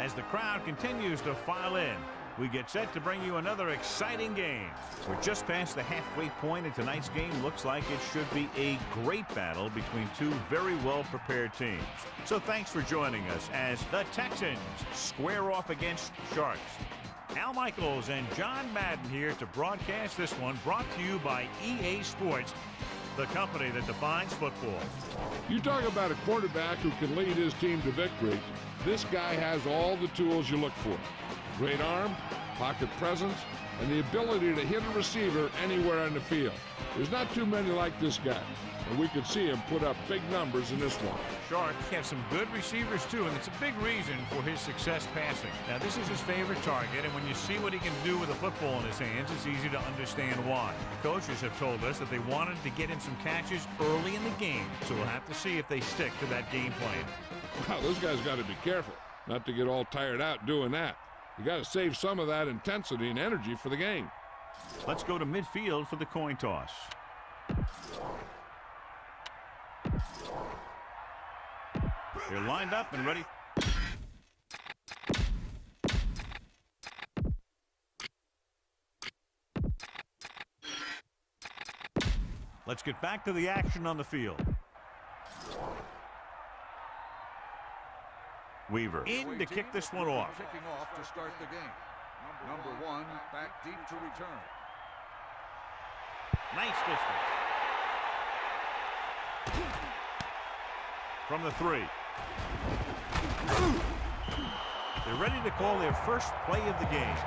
As the crowd continues to file in, we get set to bring you another exciting game. We're just past the halfway point in tonight's game. Looks like it should be a great battle between two very well-prepared teams. So thanks for joining us as the Texans square off against Sharks. Al Michaels and John Madden here to broadcast this one, brought to you by EA Sports, the company that defines football. You talk about a quarterback who can lead his team to victory. This guy has all the tools you look for. Great arm, pocket presence, and the ability to hit a receiver anywhere on the field. There's not too many like this guy, and we could see him put up big numbers in this one. Sharks have some good receivers too, and it's a big reason for his success passing. Now, this is his favorite target, and when you see what he can do with a football in his hands, it's easy to understand why. The coaches have told us that they wanted to get him some catches early in the game, so we'll have to see if they stick to that game plan. Wow, those guys got to be careful not to get all tired out doing that. You got to save some of that intensity and energy for the game. Let's go to midfield for the coin toss. They're lined up and ready. Let's get back to the action on the field. Weaver in to kick this one off. Kicking off to start the game. Number one, back deep to return. Nice distance. From the 3. They're ready to call their first play of the game.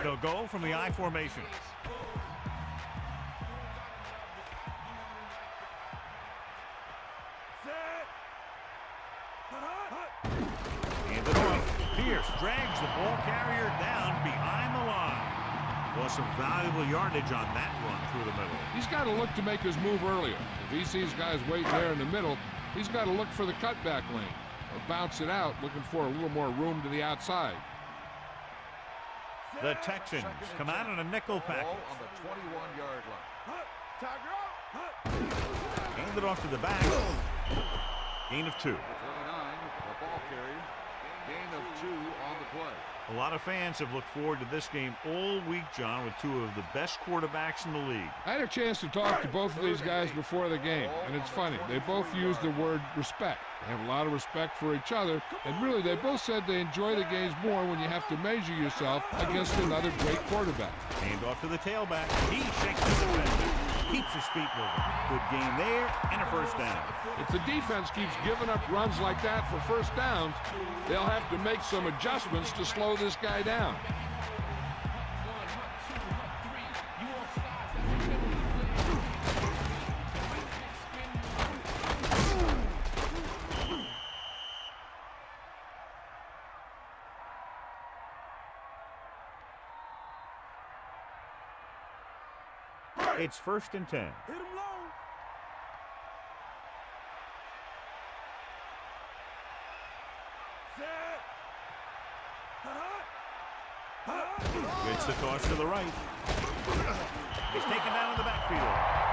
They'll go from the I formation. Hand it off. Pierce drags the ball carrier down behind the line. Well, some valuable yardage on that run through the middle. He's got to look to make his move earlier. If he sees guys waiting there in the middle, he's got to look for the cutback lane or bounce it out, looking for a little more room to the outside. The Texans come out in a nickel package. Ball on the 21-yard line. Hand it off to the back. Gain of 2. 29, the ball carrier. Gain of 2 on the play. A lot of fans have looked forward to this game all week, John, with two of the best quarterbacks in the league. I had a chance to talk to both of these guys before the game, and it's funny. They both use the word respect. They have a lot of respect for each other, and really they both said they enjoy the games more when you have to measure yourself against another great quarterback. Hand off to the tailback. He shakes the defender. Keeps his feet moving. Good game there, and a first down. If the defense keeps giving up runs like that for first downs, they'll have to make some adjustments to slow this guy down. It's 1st and 10. Hit him low. Gets the toss to the right. He's taken down in the backfield.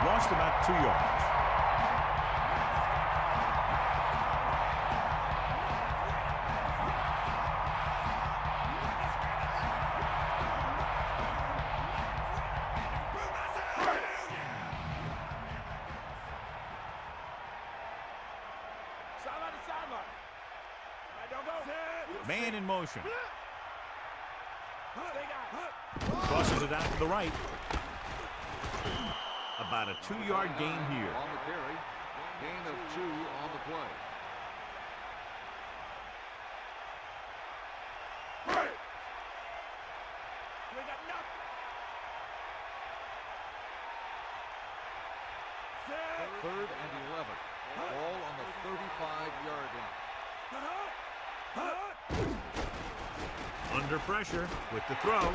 Lost about 2 yards. Man in motion. Crosses it out to the right. About a 2-yard gain here. On the carry. Gain of 2 on the play. Third and 11. Ball on the 35-yard line. Under pressure with the throw.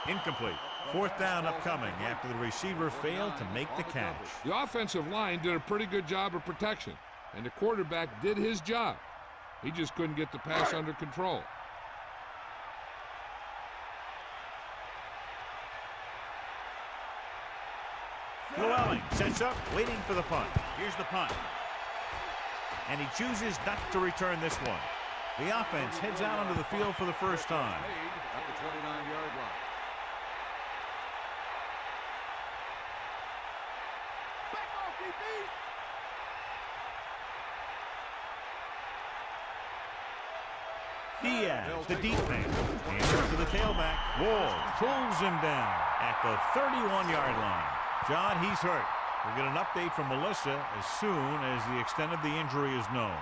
Incomplete. 4th down upcoming after the receiver failed to make the catch. The offensive line did a pretty good job of protection, and the quarterback did his job. He just couldn't get the pass under control. Llewellyn sets up, waiting for the punt. Here's the punt. And he chooses not to return this one. The offense heads out onto the field for the first time. At the 29-yard line. Diaz, the deep man. Hands to the tailback. Wall pulls him down at the 31-yard line. John, he's hurt. We'll get an update from Melissa as soon as the extent of the injury is known.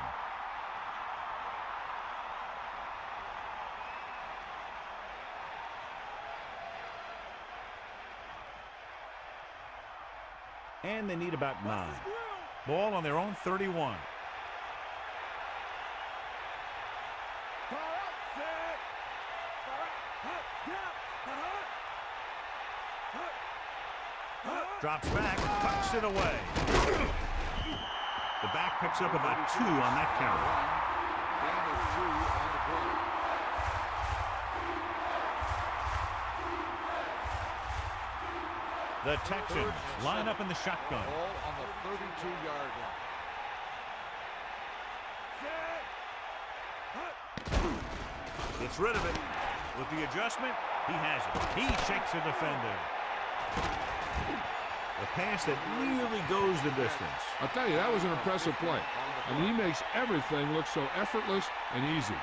And they need about 9. Ball on their own 31. Drops back, tucks it away. The back picks up about 2 on that carry. Gain of 2 on the play. The Texans line up in the shotgun. Ball on the 32-yard line. Gets rid of it. With the adjustment, he has it. He shakes a defender. A pass that really goes the distance. I'll tell you, that was an impressive play. I mean, he makes everything look so effortless and easy.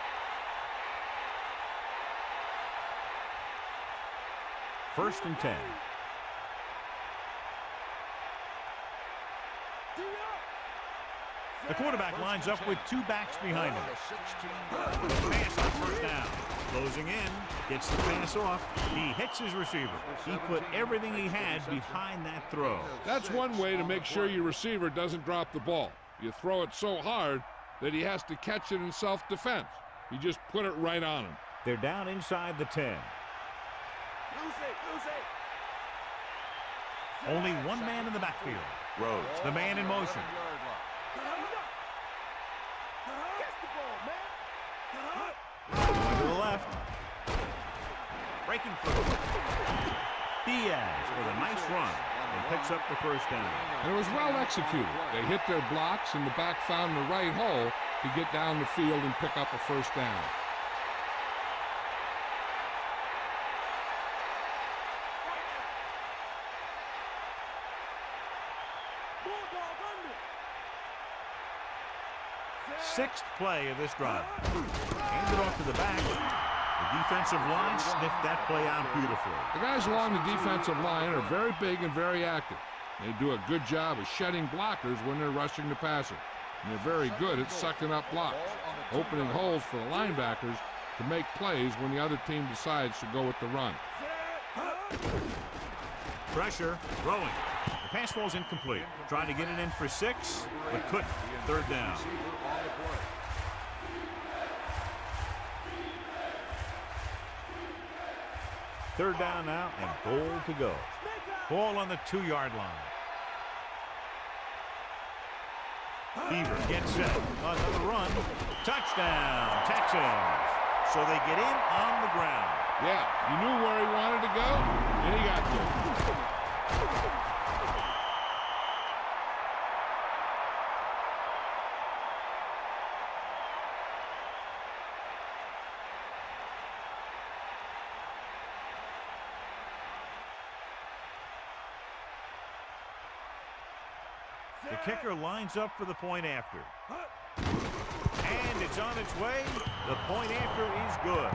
First and 10. The quarterback lines up with 2 backs behind him. Pass on first down. Closing in, gets the pass off. He hits his receiver. He put everything he had behind that throw. That's one way to make sure your receiver doesn't drop the ball. You throw it so hard that he has to catch it in self-defense. You just put it right on him. They're down inside the 10. Only one man in the backfield. Rhodes, the man in motion. Going to the left. Breaking through. Diaz with a nice run and picks up the first down. And it was well executed. They hit their blocks and the back found the right hole to get down the field and pick up a first down. Sixth play of this drive. Hand it off to the back. The defensive line sniffed that play out beautifully. The guys along the defensive line are very big and very active. They do a good job of shedding blockers when they're rushing the passer. And they're very good at sucking up blocks, opening holes for the linebackers to make plays when the other team decides to go with the run. Pressure, throwing. The pass falls incomplete. Trying to get it in for 6, but couldn't. Third down. Third down now and goal to go. Ball on the 2-yard line. Beaver gets set. Another run. Touchdown, Texans. So they get in on the ground. Yeah, you knew where he wanted to go, and he got there. The kicker lines up for the point after. And it's on its way. The point after is good.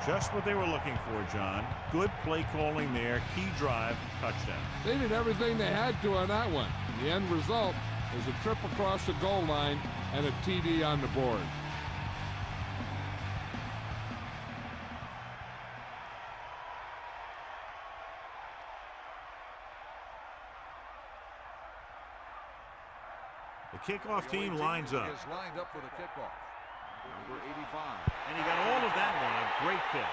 Just what they were looking for, John. Good play calling there. Key drive, touchdown. They did everything they had to on that one. The end result was a trip across the goal line and a TD on the board. The kickoff team lines up. Is lined up for the kickoff. Number 85. And he got all of that one. A great kick.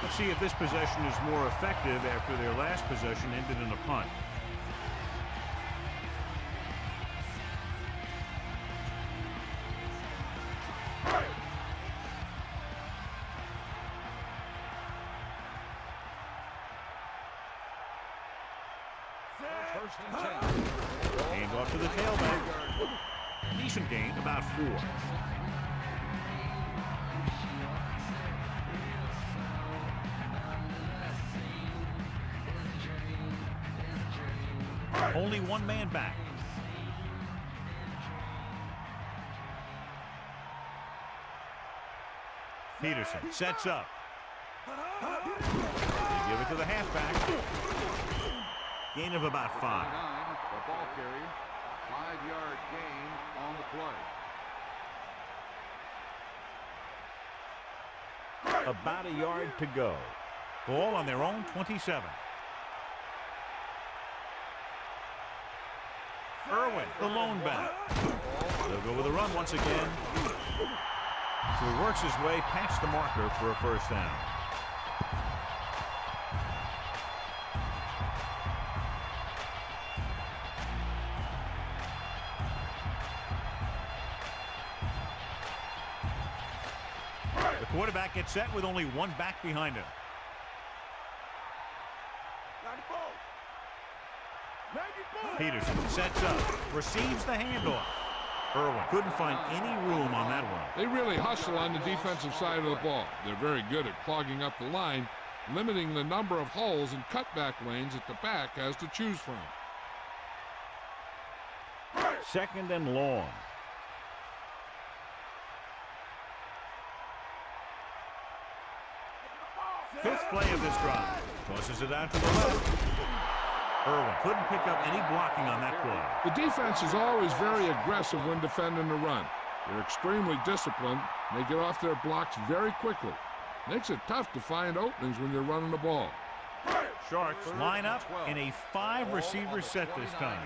Let's see if this possession is more effective after their last possession ended in a punt. First and 10. Hands off to the tailback. Decent gain, about 4. Only one man back. Peterson sets up. They give it to the halfback. Gain of about 5. The ball carrier. 5-yard gain on the play. About a yard to go. Ball on their own 27. Irwin, the lone back. They'll go with a run once again. So he works his way past the marker for a first down. The quarterback gets set with only one back behind him. Peterson sets up, receives the handoff. Irwin couldn't find any room on that one. They really hustle on the defensive side of the ball. They're very good at clogging up the line, limiting the number of holes and cutback lanes that the back has to choose from. Second and long. Fifth play of this drive. Tosses it out to the left. Irwin couldn't pick up any blocking on that play. The defense is always very aggressive when defending the run. They're extremely disciplined. They get off their blocks very quickly. Makes it tough to find openings when you're running the ball. Sharks line up in a 5-receiver set this time.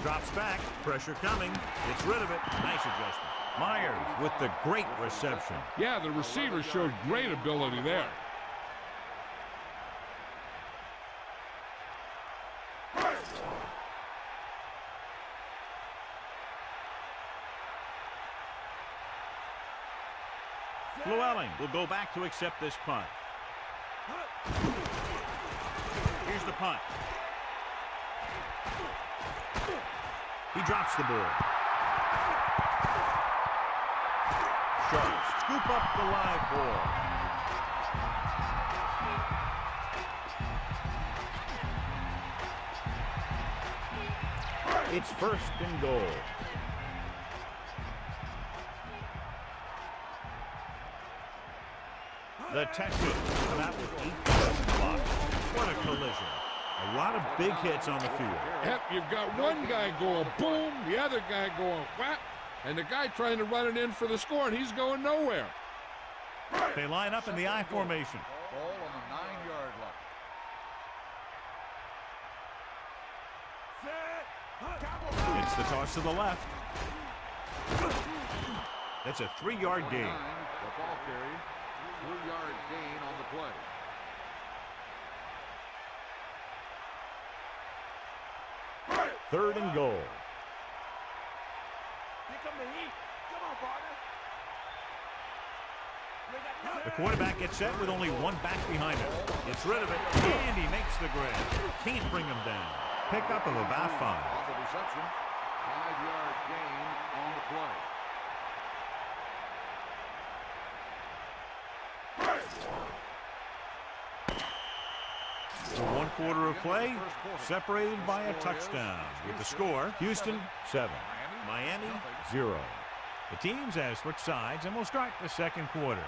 Drops back, pressure coming, gets rid of it. Nice adjustment. Myers with the great reception. Yeah, the receiver showed great ability there. Llewellyn will go back to accept this punt. Here's the punt. He drops the ball. Sharks scoop up the live ball. It's first and goal. The Texans come out with 8 blocks. What a collision. A lot of big hits on the field. Yep, you've got one guy going boom, the other guy going whap, and the guy trying to run it in for the score, and he's going nowhere. They line up in the I formation. Ball on the 9-yard line. It's the toss to the left. That's a 3-yard gain. The ball carrier. 3-yard gain on the play. Third and goal. Here come the heat. Come on, partner. The quarterback gets set with only one back behind him. Gets rid of it, and he makes the grab. Can't bring him down. Pickup of about 5. On the reception. 5-yard gain on the play. For 1 quarter of play, separated by a touchdown. With the score, Houston 7, Miami 0. The teams have switched sides and will start the second quarter.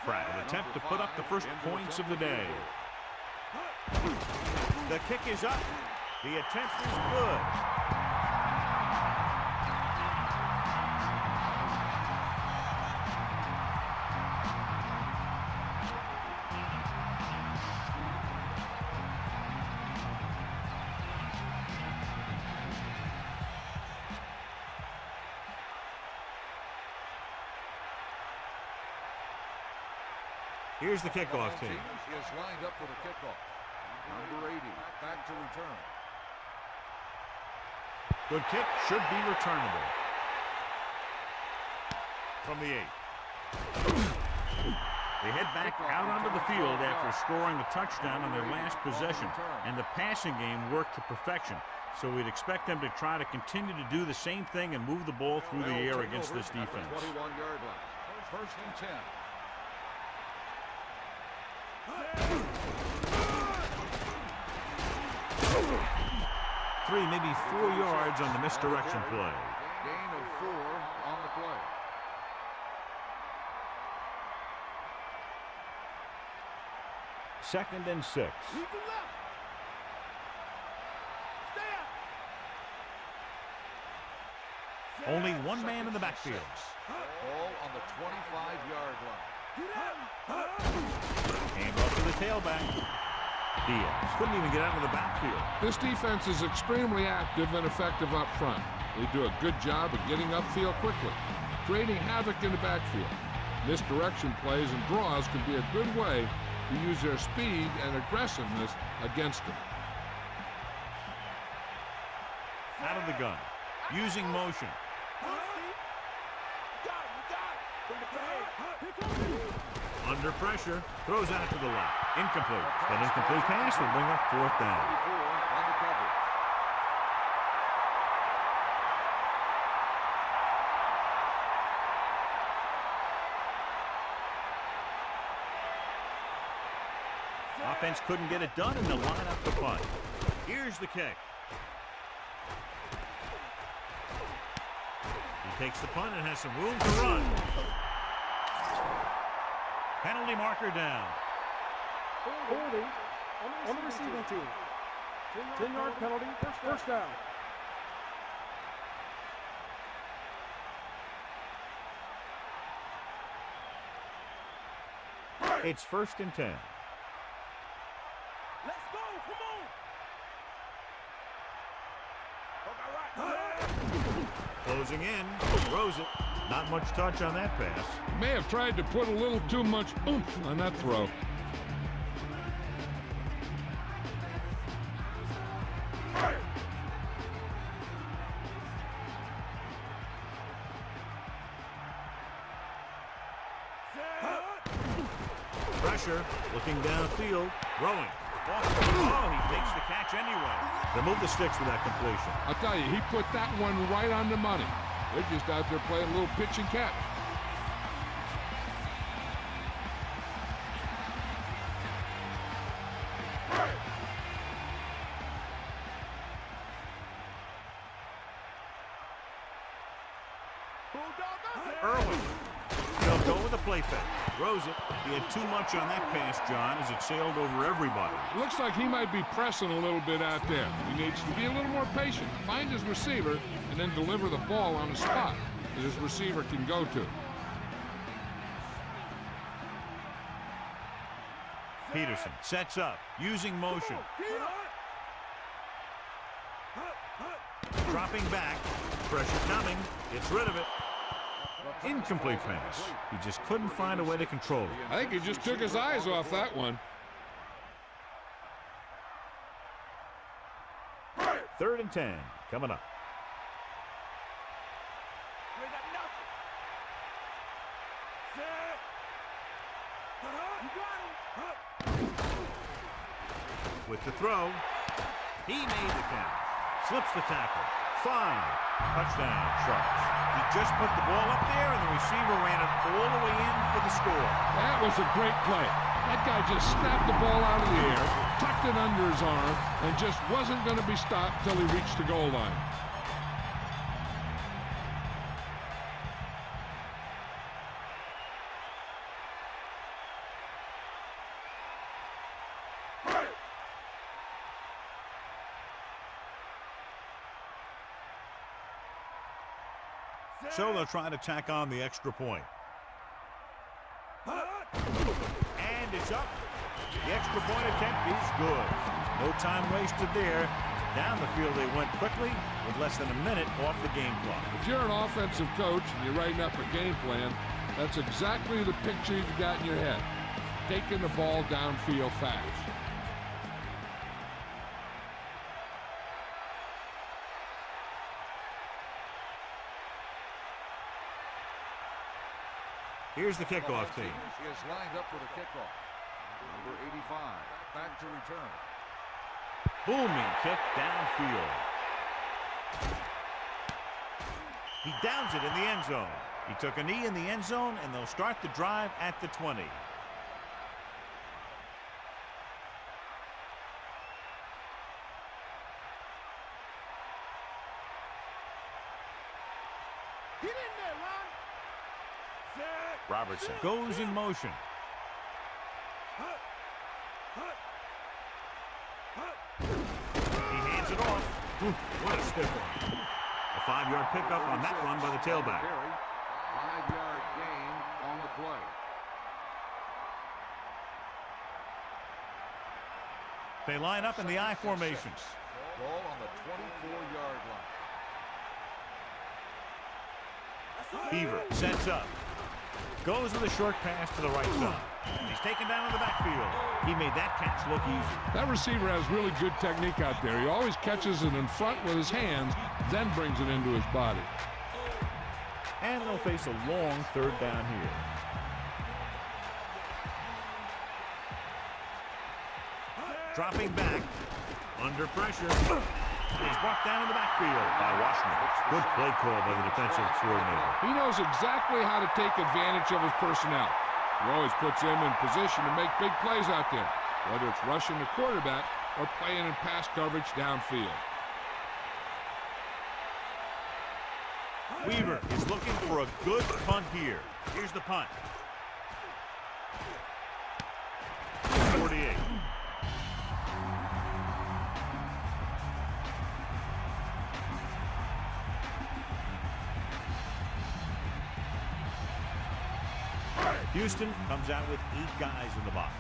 Pratt will attempt to put up the first points of the day. The kick is up. The attempt is good. Here's the kickoff team. Is lined up for the kickoff. Number 80, back to return. Good kick, should be returnable. From the 8. They head back out onto the field after scoring a touchdown on their last possession, and the passing game worked to perfection. So we'd expect them to try to continue to do the same thing and move the ball through the air against this defense. 21-yard line. First and 10. 3, maybe 4 yards on the misdirection play. Gain of 4 on the play. Second and 6. Stay up. Only one man in the backfield. Ball on the 25-yard line. Hand off to the tailback. Diaz couldn't even get out of the backfield. This defense is extremely active and effective up front. They do a good job of getting upfield quickly, creating havoc in the backfield. Misdirection plays and draws can be a good way to use their speed and aggressiveness against them. Out of the gun, using motion. Under pressure, throws out to the left. Incomplete. That incomplete pass will bring up 4th down. 34 on the coverage. Offense couldn't get it done, and they'll line up the punt. Here's the kick. He takes the punt and has some room to run. Penalty marker down. Holding on the receiving team. 10-yard penalty, first down. It's 1st and 10. Let's go. Come on. Closing in. Throws it. Not much touch on that pass. May have tried to put a little too much oomph on that throw. Pressure, looking downfield, throwing. Oh, he takes the catch anyway. They move the sticks with that completion. I'll tell you, he put that one right on the money. They're just out there playing a little pitch and catch. Irwin. They'll go with a play fake. Throws it. He had too much on that pass, John, as it sailed over everybody. Looks like he might be pressing a little bit out there. He needs to be a little more patient, find his receiver, and then deliver the ball on the spot that his receiver can go to. Peterson sets up, using motion. Dropping back. Pressure coming. Gets rid of it. Incomplete pass. He just couldn't find a way to control it. I think he just took his eyes off that one. 3rd and 10 coming up. With the throw, he made the catch. Slips the tackle. Fine. Touchdown, Sharks. He just put the ball up there, and the receiver ran it all the way in for the score. That was a great play. That guy just snapped the ball out of the air, tucked it under his arm, and just wasn't going to be stopped till he reached the goal line. So they'll try to tack on the extra point. And it's up. The extra point attempt is good. No time wasted there. Down the field they went quickly with less than a minute off the game clock. If you're an offensive coach and you're writing up a game plan, that's exactly the picture you've got in your head. taking the ball downfield fast. Here's the kickoff team. He is lined up for the kickoff. Number 85, back to return. Booming kick downfield. He downs it in the end zone. He took a knee in the end zone, and they'll start the drive at the 20. Get in there, Ron. Set. Robertson goes in motion. He hands it off. What a stiff one. A 5-yard pickup on that run by the tailback. 5-yard gain on the play. They line up in the I formation. Ball on the 24-yard line. Beaver sets up. Goes with a short pass to the right side. He's taken down in the backfield. He made that catch look easy. That receiver has really good technique out there. He always catches it in front with his hands, then brings it into his body. And they'll face a long third down here. Dropping back. Under pressure. He's brought down in the backfield by Washington. Good play call by the defensive coordinator. He knows exactly how to take advantage of his personnel. He always puts him in position to make big plays out there, whether it's rushing the quarterback or playing in pass coverage downfield. Weaver is looking for a good punt here. Here's the punt. 48. Houston comes out with 8 guys in the box.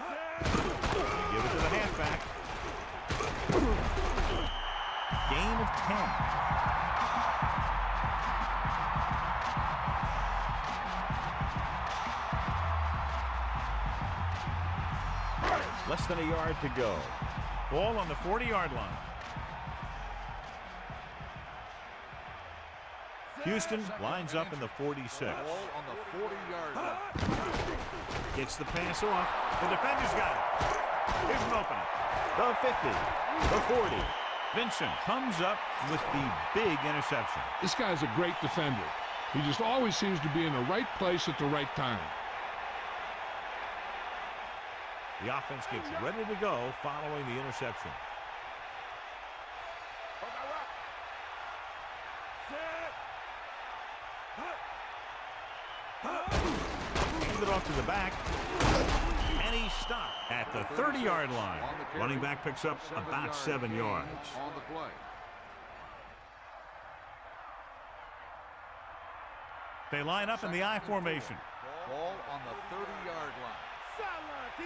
They give it to the halfback. Gain of 10. Less than a yard to go. Ball on the 40-yard line. Houston lines up in the 46. Ball on the 40-yard line. Gets the pass off. The defender's got it. Here's an opening. The 50. The 40. Vincent comes up with the big interception. This guy's a great defender. He just always seems to be in the right place at the right time. The offense gets ready to go following the interception. Hand it off to the back. And he stopped at the 30-yard line. Running back picks up about 7 yards. On the play. They line up in the I formation. Ball on the 30-yard line. Sideline, D.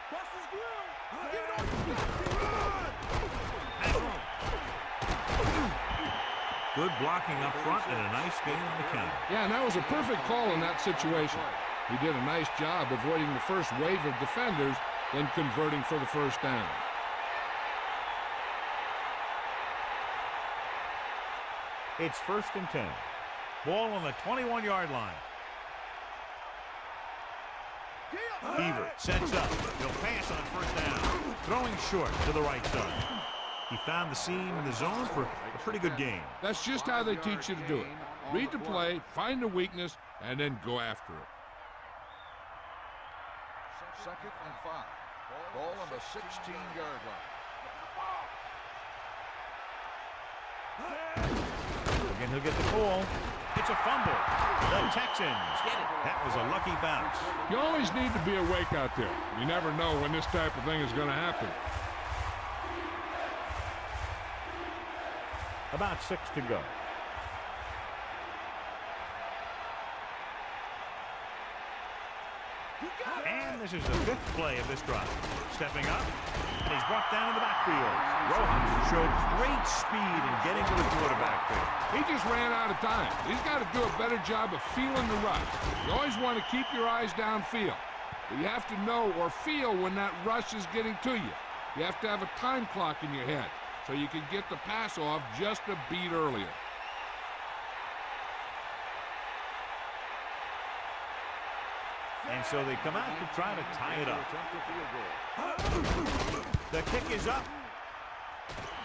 Cross his grill. Give it on. Good blocking up front and a nice gain on the counter. Yeah, and that was a perfect call in that situation. He did a nice job avoiding the first wave of defenders, then converting for the first down. It's 1st and 10. Ball on the 21-yard line. Beaver sets up. He'll pass on 1st down. Throwing short to the right side. He found the seam in the zone for a pretty good game. That's just how they teach you to do it. Read the play, find the weakness, and then go after it. 2nd and 5. Ball on the 16-yard line. Again, he'll get the ball. It's a fumble. The Texans get it. That was a lucky bounce. You always need to be awake out there. You never know when this type of thing is going to happen. About 6 to go. And this is the 5th play of this drive. Stepping up, and he's brought down in the backfield. Rojas showed great speed in getting to the quarterback there. He just ran out of time. He's got to do a better job of feeling the rush. You always want to keep your eyes downfield. But you have to know or feel when that rush is getting to you. You have to have a time clock in your head so you can get the pass off just a beat earlier. And so they come out to try to tie it up. The kick is up.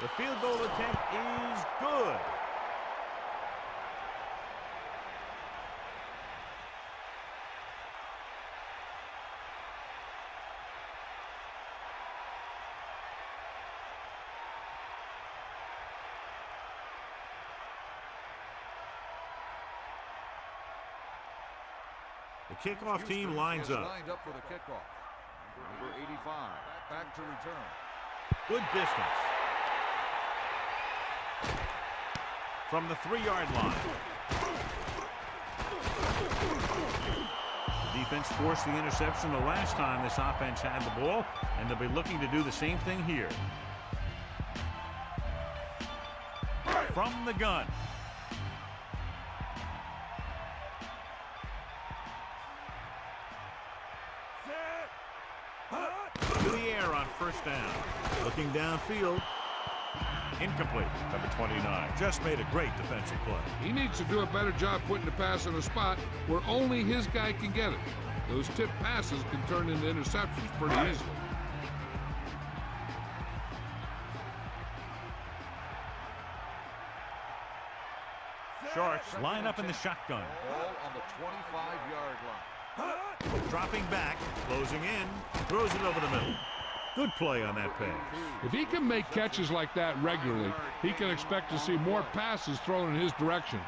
The field goal attempt is good. The kickoff team lines up. Lined up for the kickoff. Number 85, back to return. Good distance. From the 3-yard line. The defense forced the interception the last time this offense had the ball, and they'll be looking to do the same thing here. From the gun. To the air on first down. Looking downfield. Incomplete. Number 29 just made a great defensive play. He needs to do a better job putting the pass in a spot where only his guy can get it. Those tip passes can turn into interceptions pretty easily. Sharks line up in the shotgun. Ball on the 25-yard line. Dropping back, closing in, throws it over the middle. Good play on that pass. If he can make catches like that regularly, he can expect to see more passes thrown in his direction.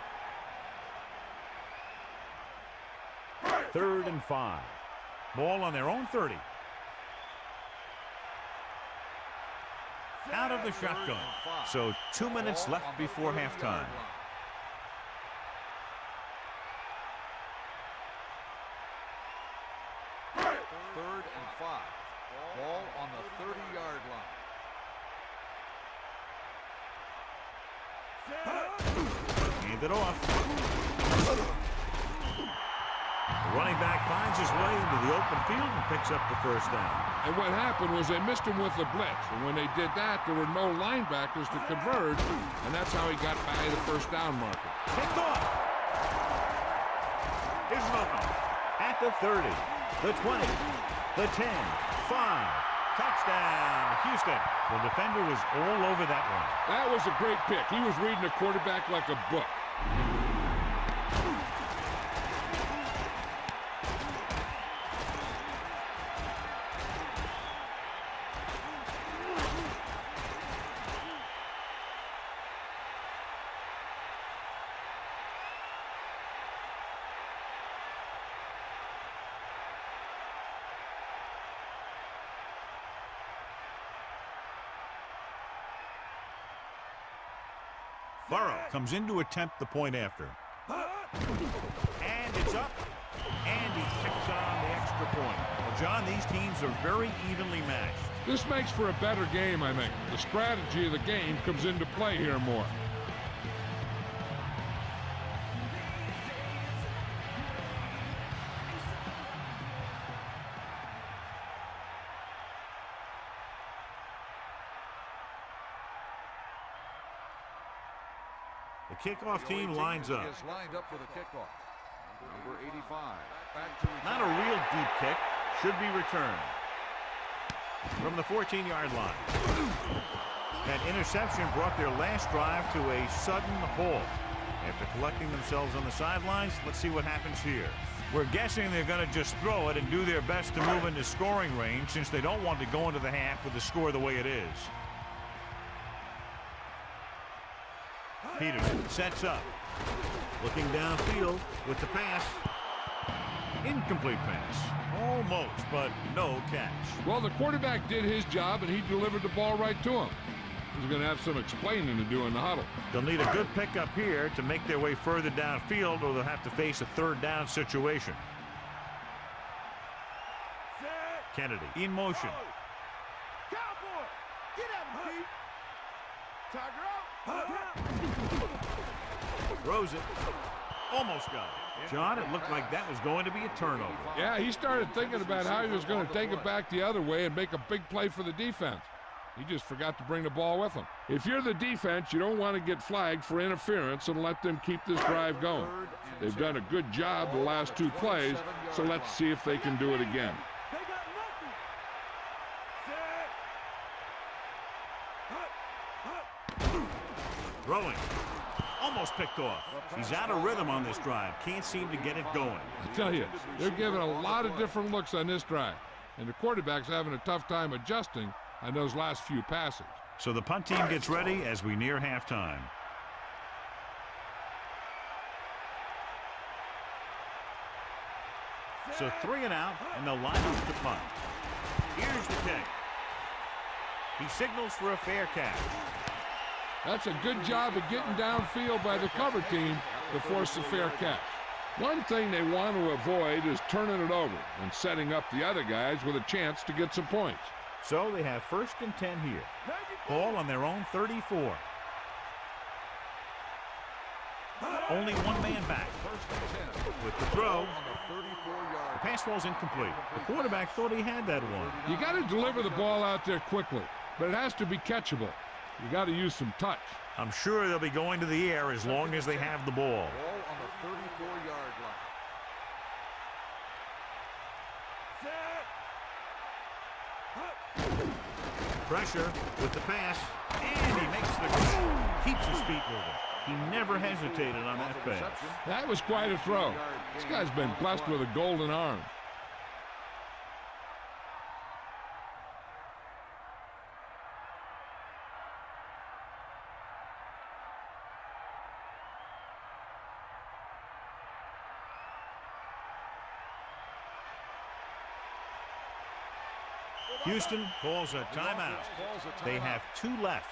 3rd and 5. Ball on their own 30. Out of the shotgun. So 2 minutes left before halftime. 3rd and 5. Ball on the 30-yard line. Hand it off. The running back finds his way into the open field and picks up the first down. And what happened was they missed him with the blitz. And when they did that, there were no linebackers to converge, and that's how he got by the first down marker. Picked off. Here's an open. At the 30, the 20, the 10, 5. Touchdown, Houston. The defender was all over that one. That was a great pick. He was reading the quarterback like a book. Burrow comes in to attempt the point after. And it's up. And he kicks on the extra point. Well, John, these teams are very evenly matched. This makes for a better game, I think. The strategy of the game comes into play here more. The kickoff team lines up. Is lined up for the kickoff. Number 85. Back to return. Not a real deep kick. Should be returned. From the 14-yard line. That interception brought their last drive to a sudden halt. After collecting themselves on the sidelines, let's see what happens here. We're guessing they're going to just throw it and do their best to move into scoring range since they don't want to go into the half with the score the way it is. Peterson sets up. Looking downfield with the pass. Incomplete pass. Almost, but no catch. Well, the quarterback did his job, and he delivered the ball right to him. He's going to have some explaining to do in the huddle. They'll need a good pickup here to make their way further downfield, or they'll have to face a 3rd down situation. Kennedy in motion. Cowboy, get at him, Keith. Tiger out. Throws it. Almost got it. John, it looked like that was going to be a turnover. Yeah, he started thinking about how he was going to take it back the other way and make a big play for the defense. He just forgot to bring the ball with him. If you're the defense, you don't want to get flagged for interference and let them keep this drive going. They've done a good job the last two plays, so let's see if they can do it again. They got nothing. Throwing. Almost picked off. He's out of rhythm on this drive. Can't seem to get it going. I tell you, they're giving a lot of different looks on this drive, and the quarterback's having a tough time adjusting on those last few passes. So the punt team gets ready as we near halftime. So 3 and out, and they'll line up to punt. Here's the kick. He signals for a fair catch. That's a good job of getting downfield by the cover team to force a fair catch. One thing they want to avoid is turning it over and setting up the other guys with a chance to get some points. So they have 1st and 10 here. Ball on their own 34. Only one man back. With the throw, the pass ball's incomplete. The quarterback thought he had that one. You got to deliver the ball out there quickly, but it has to be catchable. You got to use some touch. I'm sure they'll be going to the air as long as they have the ball. Ball on the 34-yard line. Pressure with the pass, and he makes the catch. Keeps his feet moving. He never hesitated on that pass. That was quite a throw. This guy's been blessed with a golden arm. Houston calls a timeout. They have 2 left.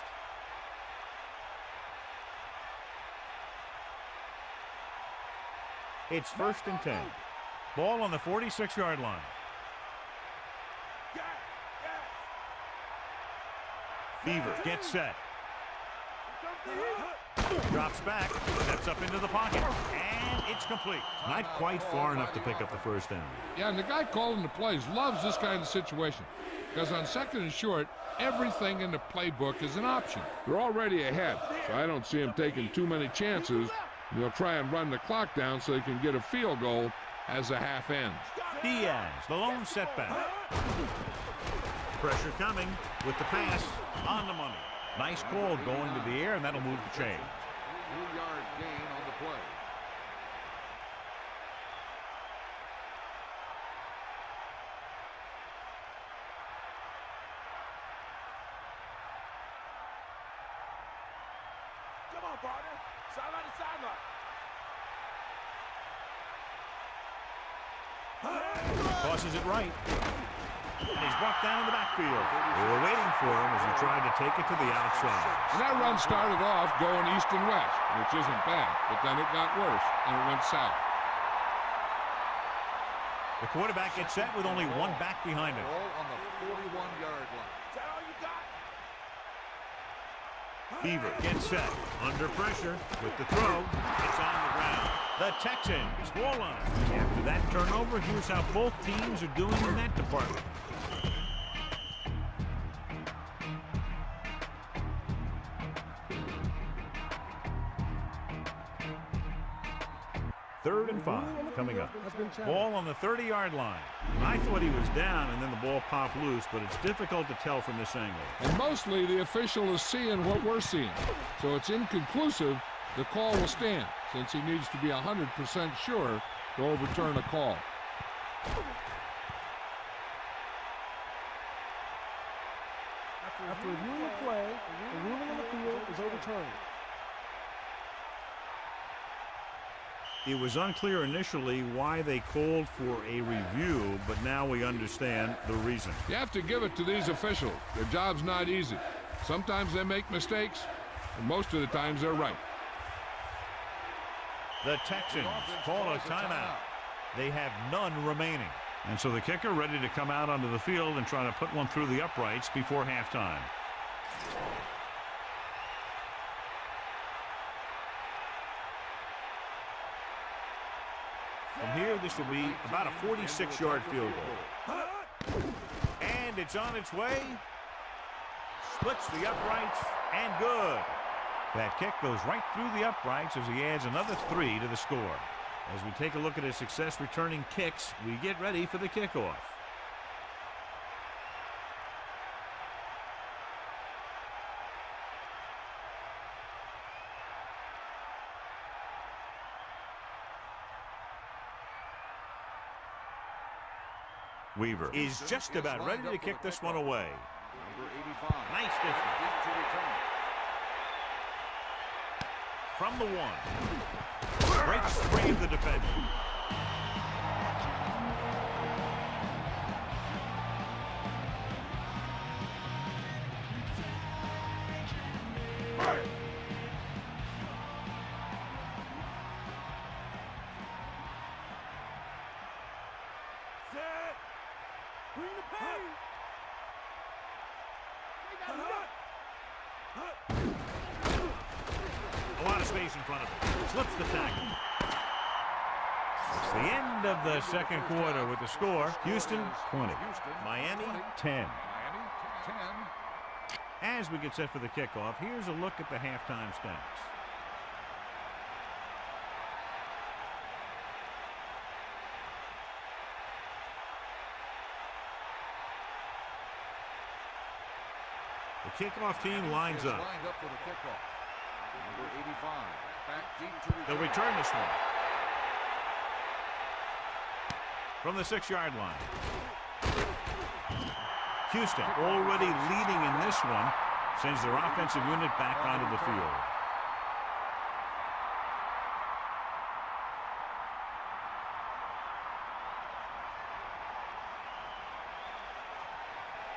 It's 1st and 10. Ball on the 46-yard line. Beaver gets set. Drops back, steps up into the pocket, and it's complete. Not quite far enough to pick up the 1st down. Yeah, and the guy calling the plays loves this kind of situation because on 2nd and short, everything in the playbook is an option. They're already ahead, so I don't see him taking too many chances. They'll try and run the clock down so they can get a field goal as the half ends. Diaz, the lone setback. Pressure coming with the pass on the money. Nice call going to the air, and that'll move the chain. 2-yard gain on the play. Come on, partner. Sideline to sideline. Tosses it right. And he's brought down in the backfield. They were waiting for him as he tried to take it to the outside. And that run started off going east and west, which isn't bad, but then it got worse, and it went south. The quarterback gets set with only one back behind him. Ball on the 41-yard line. Is that all you got? Beaver gets set under pressure with the throw. It's on the ground. The Texans score line. After that turnover, here's how both teams are doing in that department. Third and 5 coming up. Ball on the 30-yard line. I thought he was down and then the ball popped loose, but it's difficult to tell from this angle. And mostly the official is seeing what we're seeing. So it's inconclusive. The call will stand since he needs to be 100% sure to overturn a call. After reviewing the play, the ruling on the field is overturned. It was unclear initially why they called for a review, but now we understand the reason. You have to give it to these officials. Their job's not easy. Sometimes they make mistakes, and most of the times they're right. The Texans call a timeout. They have none remaining. And so the kicker ready to come out onto the field and try to put one through the uprights before halftime. From here, this will be about a 46-yard field goal. And it's on its way. Splits the uprights, and good. That kick goes right through the uprights as he adds another 3 to the score. As we take a look at his success returning kicks, we get ready for the kickoff. Weaver is just about ready to kick this one away. Number 85. Nice distance. Deep to return. From the 1. Breaks free of the defender. Set. Bring the pain. A lot of space in front of him. Slips the tackle. It's the end of the second quarter with the score. Houston 20. Miami 10. Miami 10. As we get set for the kickoff, here's a look at the halftime stats. The kickoff team lines up. Lined up for the kickoff. Number 85. Back deep to return. They'll return this one. From the 6-yard line. Houston already leading in this one. Sends their offensive unit back onto the field.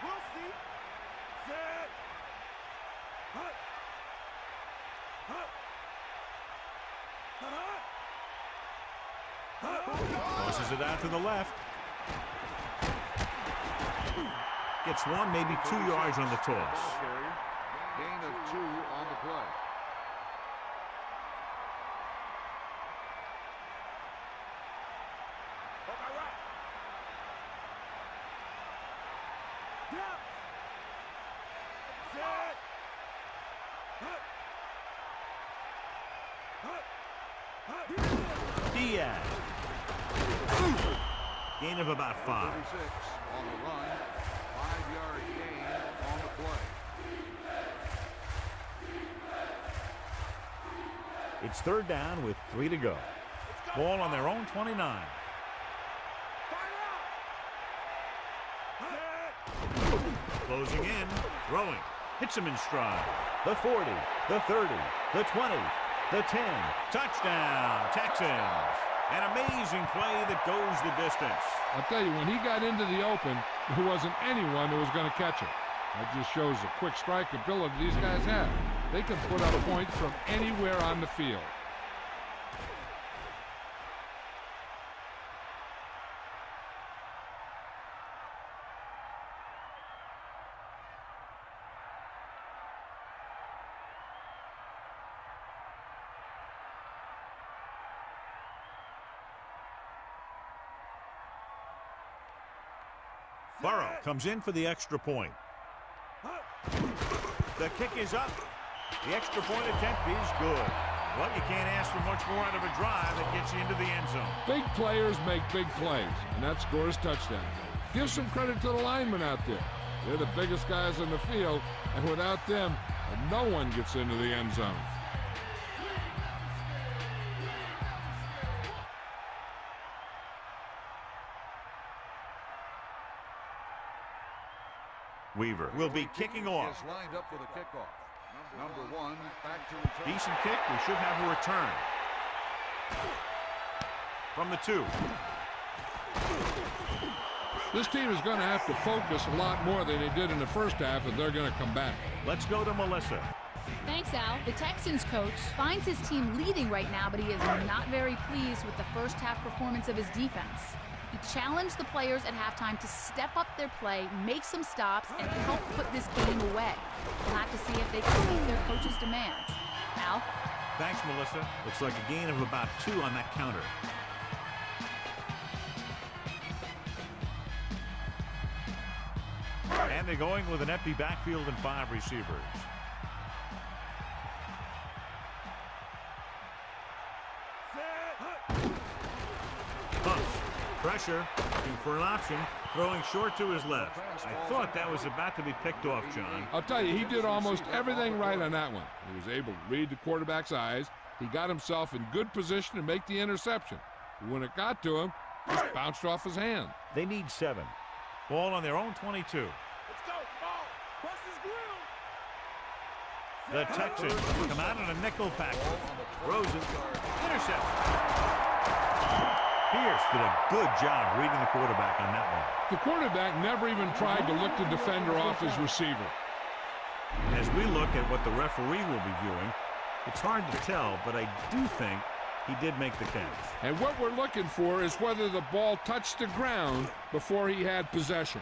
We'll see. Set. Hut. Hut. Tosses it out to the left. Gets 1, maybe 2 yards on the toss. Ball carrier. Gain of 2 on the play. Down. Set. Hut. Hut. Diaz. Gain of about 5. 36 on the run. 5-yard gain on the play. It's 3rd down with 3 to go. Ball on their own 29. Closing in, throwing, hits him in stride. The 40, the 30, the 20, the 10. Touchdown, Texans. An amazing play that goes the distance. I'll tell you, when he got into the open, there wasn't anyone who was going to catch him. That just shows the quick strike ability these guys have. They can put up points from anywhere on the field. Burrow comes in for the extra point. The kick is up. The extra point attempt is good. Well, you can't ask for much more out of a drive that gets you into the end zone. Big players make big plays, and that scores touchdowns. Give some credit to the linemen out there. They're the biggest guys in the field, and without them, no one gets into the end zone. Weaver will be kicking off. Is lined up for the kickoff. Number 1 back to return. Decent kick. We should have a return. From the 2. This team is going to have to focus a lot more than they did in the first half if they're going to come back. Let's go to Melissa. Thanks, Al. The Texans coach finds his team leading right now, but he is not very pleased with the first half performance of his defense. He challenged the players at halftime to step up their play, make some stops, and help put this game away. We'll have to see if they can meet their coach's demands. Al? Thanks, Melissa. Looks like a gain of about 2 on that counter. And they're going with an empty backfield and 5 receivers. Pumps. Pressure. Looking for an option. Throwing short to his left. I thought that was about to be picked off, John. I'll tell you, he did almost everything right on that one. He was able to read the quarterback's eyes. He got himself in good position to make the interception. When it got to him, it just bounced off his hand. They need 7. Ball on their own 22. Let's go. Ball. Bust his grill. The Texans come out in a nickel package. Throws it. Intercept. Pierce did a good job reading the quarterback on that one. The quarterback never even tried to look the defender off his receiver. As we look at what the referee will be viewing, it's hard to tell, but I do think he did make the catch. And what we're looking for is whether the ball touched the ground before he had possession.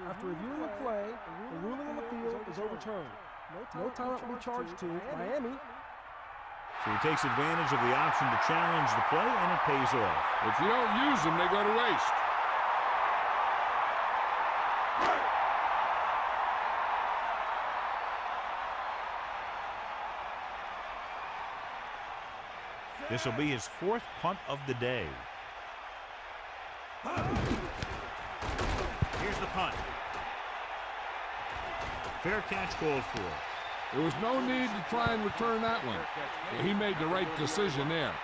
After reviewing the play, the ruling on the field is overturned. No timeout will be charged to Miami. So he takes advantage of the option to challenge the play, and it pays off. If you don't use them, they go to waste. This will be his 4th punt of the day. Here's the punt. Fair catch called for. There was no need to try and return that one. So he made the right decision there.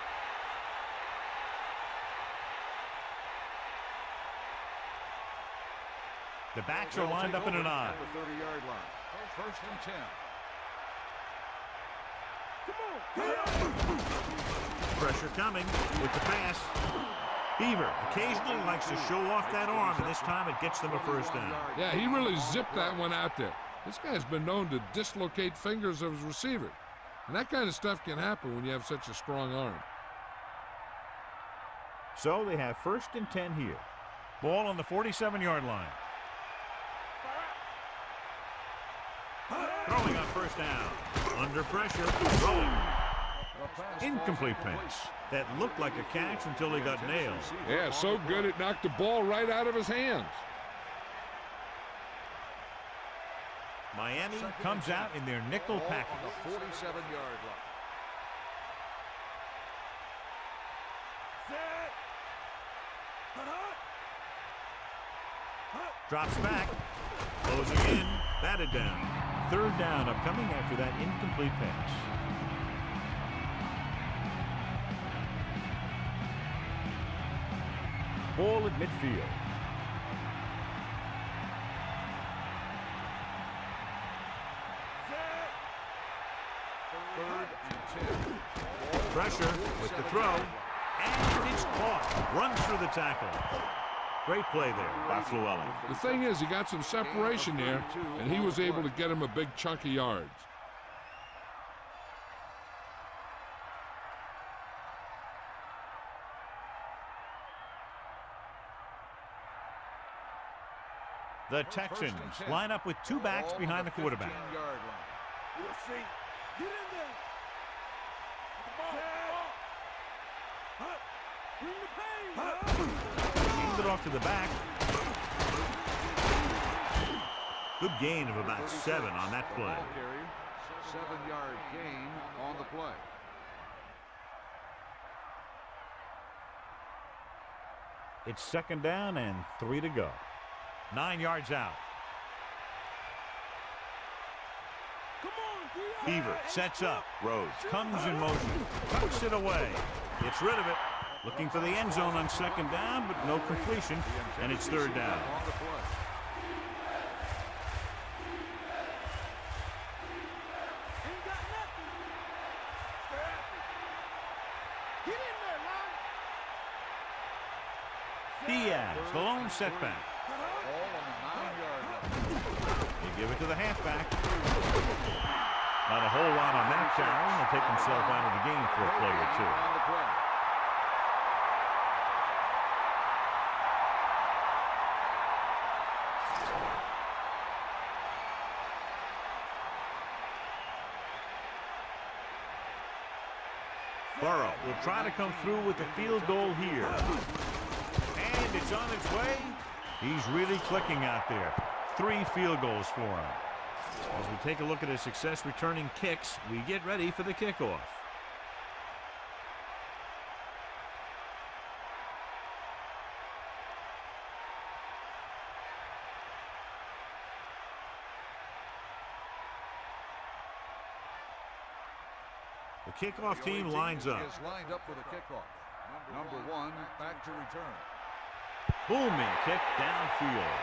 The backs are lined up in an I. At the 30-yard line. First and 10. Pressure coming with the pass. Beaver occasionally likes to show off that arm, and this time it gets them a first down. Yeah, he really zipped that one out there. This guy's been known to dislocate fingers of his receivers. And that kind of stuff can happen when you have such a strong arm. So they have first and 10 here. Ball on the 47-yard line. Throwing on first down. Under pressure. Throwing. Incomplete pass. That looked like a catch until he got nailed. Yeah, so good it knocked the ball right out of his hands. Miami comes out in their nickel package. On the 47-yard line. Drops back. Closing in. Batted down. 3rd down upcoming after that incomplete pass. Ball at midfield. Pressure with the throw, and it's caught. Runs through the tackle. Great play there by Llewellyn. The thing is, he got some separation there, and he was able to get him a big chunk of yards. The Texans line up with 2 backs behind the quarterback. We'll see. Get in there. Bring the pain. Hands it off to the back. Good gain of about 7 on that play. 7-yard gain on the play. It's 2nd down and 3 to go. 9 yards out. Come on, Beaver sets up. Rhodes comes in motion. Tucks it away. Gets rid of it. Looking for the end zone on 2nd down, but no completion. And it's 3rd down. On the play. Ain't got nothing. Get in there, man. Diaz, the lone setback. Ball on the 9-yard line. You give it to the halfback. Not a whole lot on that carry. He'll take himself out of the game for a play or 2. On the play. Burrow will try to come through with the field goal here. And it's on its way. He's really clicking out there. 3 field goals for him. As we take a look at his success returning kicks, we get ready for the kickoff. The kickoff team lines up. Is lined up for the kickoff. Number 1 back to return. Booming kick downfield.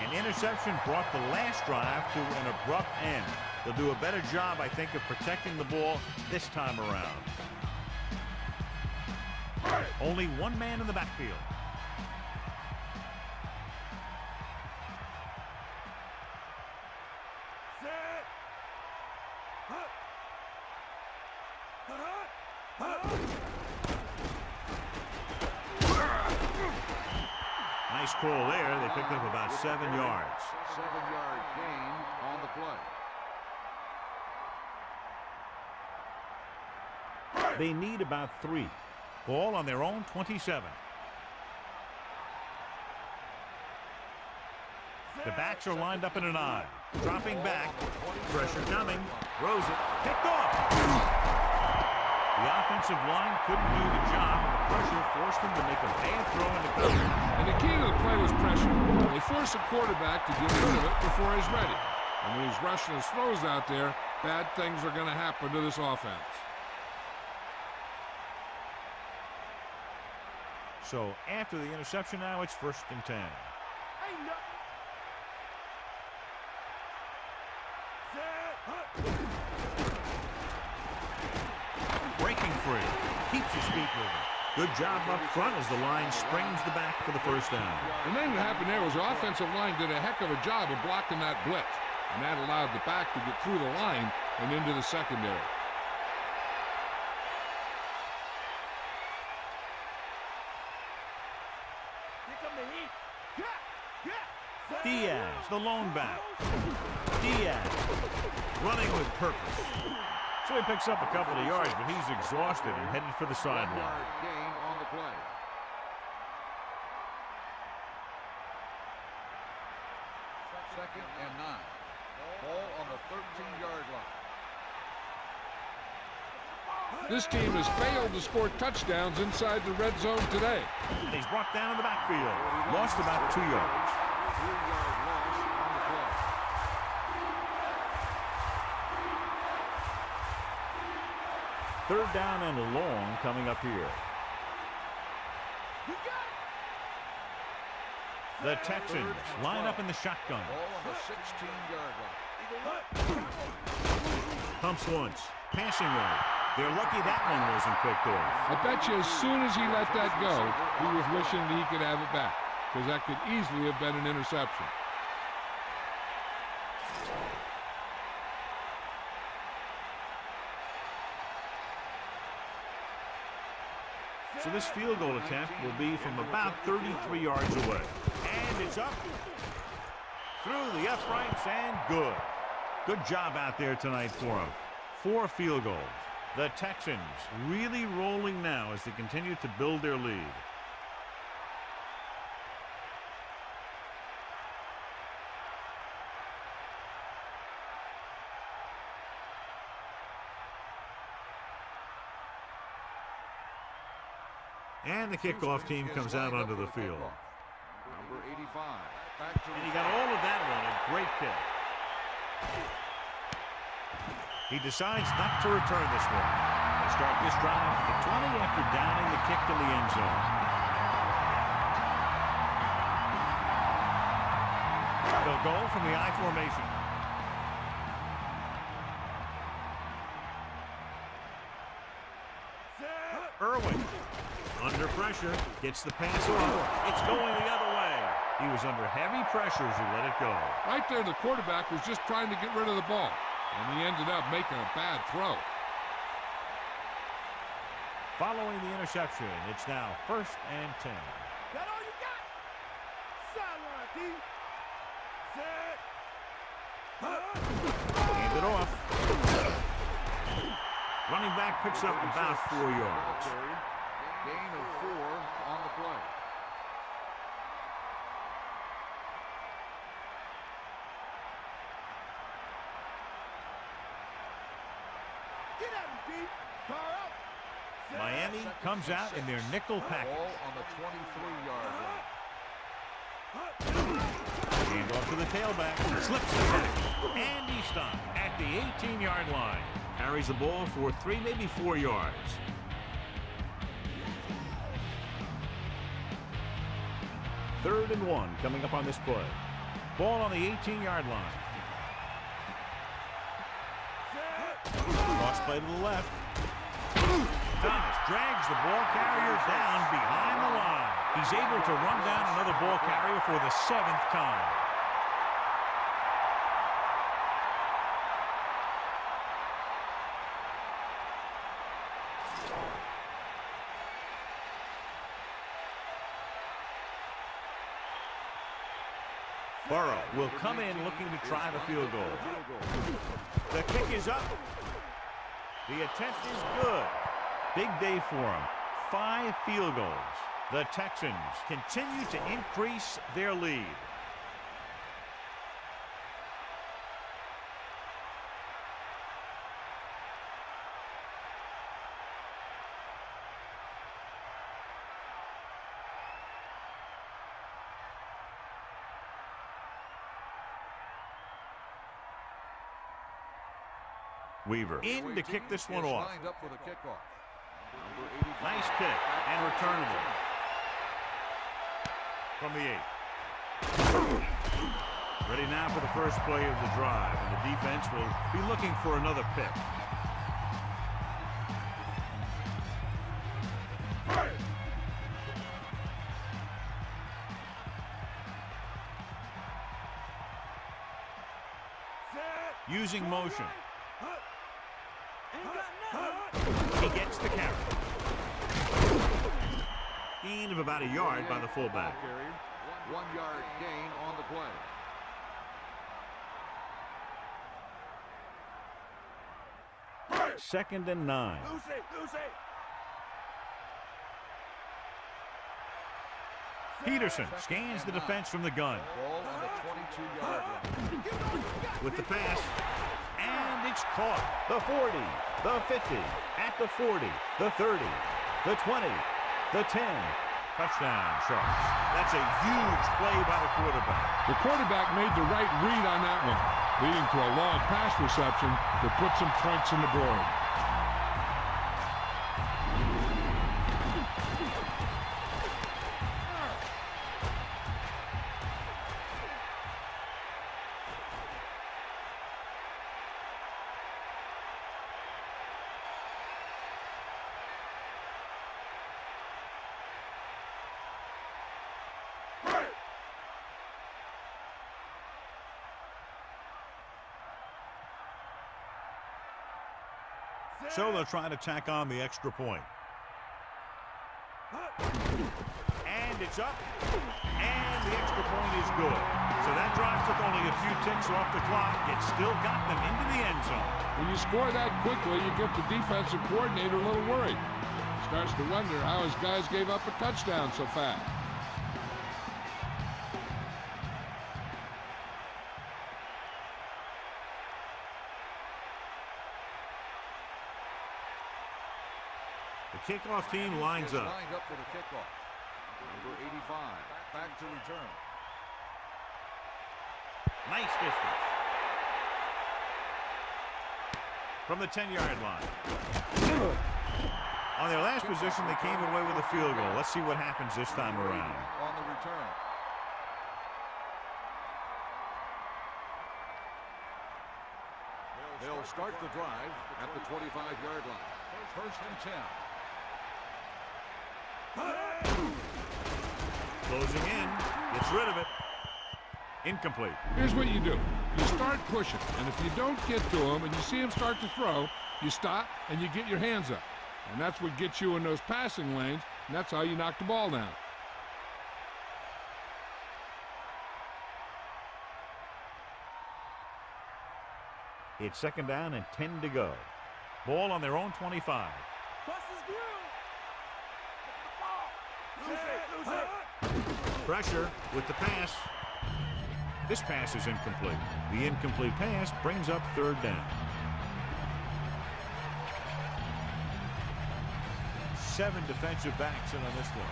An interception brought the last drive to an abrupt end. They'll do a better job, I think, of protecting the ball this time around. Only one man in the backfield. Nice call there. They picked up about 7 yards. 7-yard gain on the play. They need about 3. Ball on their own 27. The backs are lined up in an I. Dropping back. Pressure coming. Throws it. Picked off. The offensive line couldn't do the job, and the pressure forced him to make a bad throw into coverage. And the key to the play was pressure. They force the quarterback to get rid of it before he's ready. And when he's rushing his throws out there, bad things are going to happen to this offense. So after the interception now, it's 1st and 10. Breaking free. Keeps his feet moving. Good job up front as the line springs the back for the 1st down. The thing that happened there was the offensive line did a heck of a job of blocking that blitz. And that allowed the back to get through the line and into the secondary. Diaz, the lone back. Diaz running with purpose. So he picks up a couple of yards, but he's exhausted and headed for the sideline. 1-yard gain on the play. Second and 9. Ball on the 13-yard line. This team has failed to score touchdowns inside the red zone today. And he's brought down in the backfield. Lost about 2 yards. 3-yard loss on the play. Third down and long coming up here. The Texans line up in the shotgun. Ball on the 16-yard line. Pumps once. Passing right. They're lucky that one wasn't picked off. I bet you as soon as he let that go, he was wishing that he could have it back, because that could easily have been an interception. So this field goal attempt will be from about 33 yards away. And it's up. Through the uprights and good. Good job out there tonight for him. 4 field goals. The Texans really rolling now as they continue to build their lead. And the kickoff team comes out onto the field. Number 85. And he got all of that one. A great kick. He decides not to return this one. They start this drive at the 20 after downing the kick to the end zone. They'll go from the I formation. Irwin, under pressure, gets the pass off. It's going the other way. He was under heavy pressure as he let it go. Right there, the quarterback was just trying to get rid of the ball, and he ended up making a bad throw. Following the interception, it's now 1st and 10. That all you got? Sideline, D. Set. Hand it off. Running back picks up about 4 yards. Gain of 4 on the play. Get at him, Pete. Car up. Miami comes out in their nickel package. Ball on the 23-yard line. Hand off to the tailback. Slips the tackle. And he's stopped at the 18-yard line. Carries the ball for 3, maybe 4 yards. Third and 1 coming up on this play. Ball on the 18-yard line. Cross play to the left. Thomas drags the ball carrier down behind the line. He's able to run down another ball carrier for the 7th time. Burrow will come in looking to try the field goal. The kick is up. The attempt is good. Big day for him. 5 field goals. The Texans continue to increase their lead. Weaver in to kick this one off. Lined up for the kickoff. Nice kick and returnable from the 8. Ready now for the first play of the drive, and the defense will be looking for another pick. Using motion. He gets the carry. Gain of about a yard by the fullback. 1-yard gain on the play. Second and 9. Peterson scans the defense from the gun. Ball on the 22-yard line. With the pass. And it's caught. The 40, the 50, at the 40, the 30, the 20, the 10. Touchdown, Sharks. That's a huge play by the quarterback. The quarterback made the right read on that one, leading to a long pass reception that put some points on the board. So they'll try to tack on the extra point. And it's up. And the extra point is good. So that drive took only a few ticks off the clock. It still got them into the end zone. When you score that quickly, you get the defensive coordinator a little worried. Starts to wonder how his guys gave up a touchdown so fast. The kickoff team lines up. Lined up for the kickoff. Number 85, back to return. Nice distance. From the 10-yard line. On their last possession, they came away with a field goal. Let's see what happens this time around. On the return. They'll start the drive at the 25-yard line. First and 10. Closing in. Gets rid of it. Incomplete. Here's what you do. You start pushing, and if you don't get to him and you see him start to throw, you stop and you get your hands up. And that's what gets you in those passing lanes, and that's how you knock the ball down. It's 2nd down and 10 to go. Ball on their own 25. Pressure with the pass. This pass is incomplete. The incomplete pass brings up 3rd down. 7 defensive backs in on this one.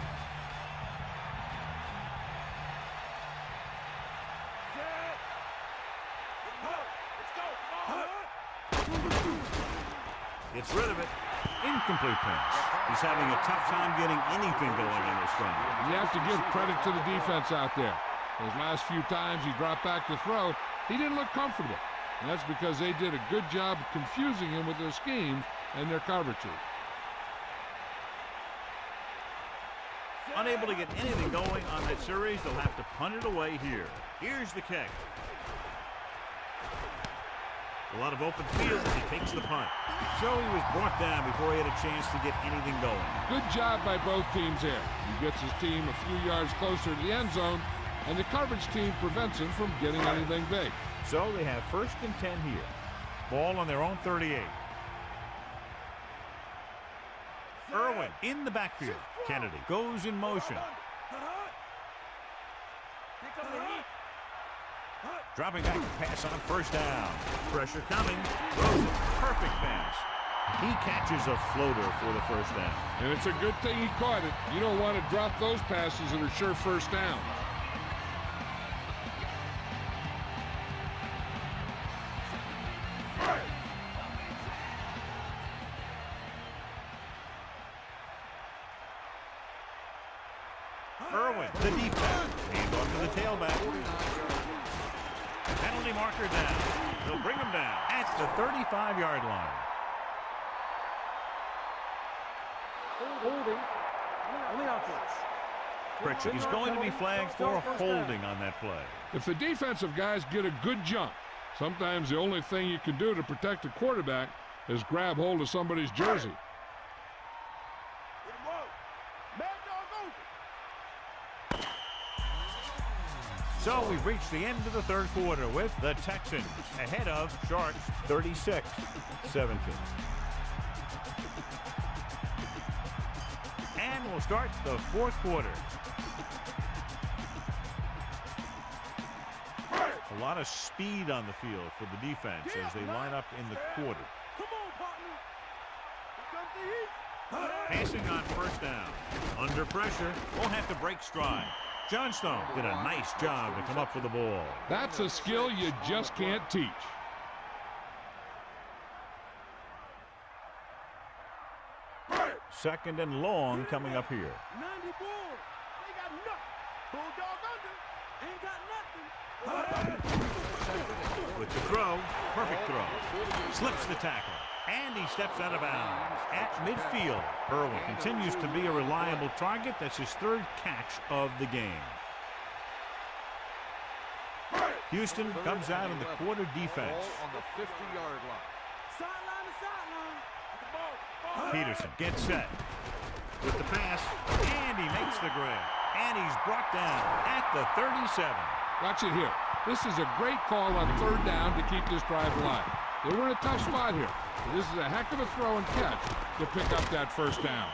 Gets rid of it. Incomplete pass. He's having a tough time getting anything going in this run. You have to give credit to the defense out there. Those last few times he dropped back to throw, he didn't look comfortable. And that's because they did a good job confusing him with their schemes and their coverages. Unable to get anything going on that series, they'll have to punt it away here. Here's the kick. A lot of open field as he takes the punt. So he was brought down before he had a chance to get anything going. Good job by both teams here. He gets his team a few yards closer to the end zone, and the coverage team prevents him from getting anything big. So they have 1st and 10 here. Ball on their own 38. Irwin in the backfield. Kennedy goes in motion. Dropping back to pass on 1st down. Pressure coming. Throws it. Perfect pass. He catches a floater for the 1st down. And it's a good thing he caught it. You don't want to drop those passes that are sure 1st down. Irwin, the deep back. Hand off to the tailback. Penalty marker down. They'll bring him down at the 35-yard line. Holding on the offense. Pritchett, he's going to be flagged for holding on that play. If the defensive guys get a good jump, sometimes the only thing you can do to protect a quarterback is grab hold of somebody's jersey. So we've reached the end of the 3rd quarter with the Texans ahead of Sharks 36-17. And we'll start the 4th quarter. A lot of speed on the field for the defense as they line up in the quarter. Passing on 1st down. Under pressure. Won't have to break stride. Johnstone did a nice job to come up with the ball. That's a skill you just can't teach. Second and long coming up here. With the throw, perfect throw. Slips the tackle. And he steps out of bounds at midfield. Irwin continues to be a reliable target. That's his 3rd catch of the game. Houston comes out in the quarter defense. On the 50-yard line. Peterson gets set with the pass, and he makes the grab. And he's brought down at the 37. Watch it here. This is a great call on 3rd down to keep this drive alive. They were in a tough spot here. This is a heck of a throw and catch to pick up that 1st down.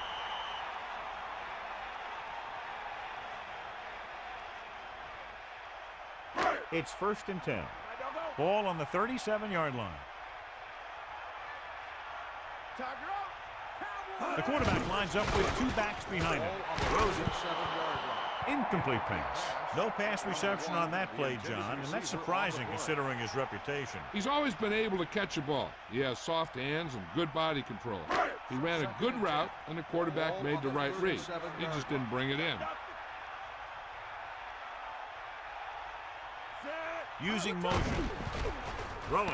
It's 1st and 10. Ball on the 37-yard line. The quarterback lines up with 2 backs behind him. Throws it. Incomplete pass. No pass reception on that play, John, and that's surprising considering his reputation. He's always been able to catch a ball. He has soft hands and good body control. He ran a good route, and the quarterback made the right read. He just didn't bring it in. Using motion. Throwing.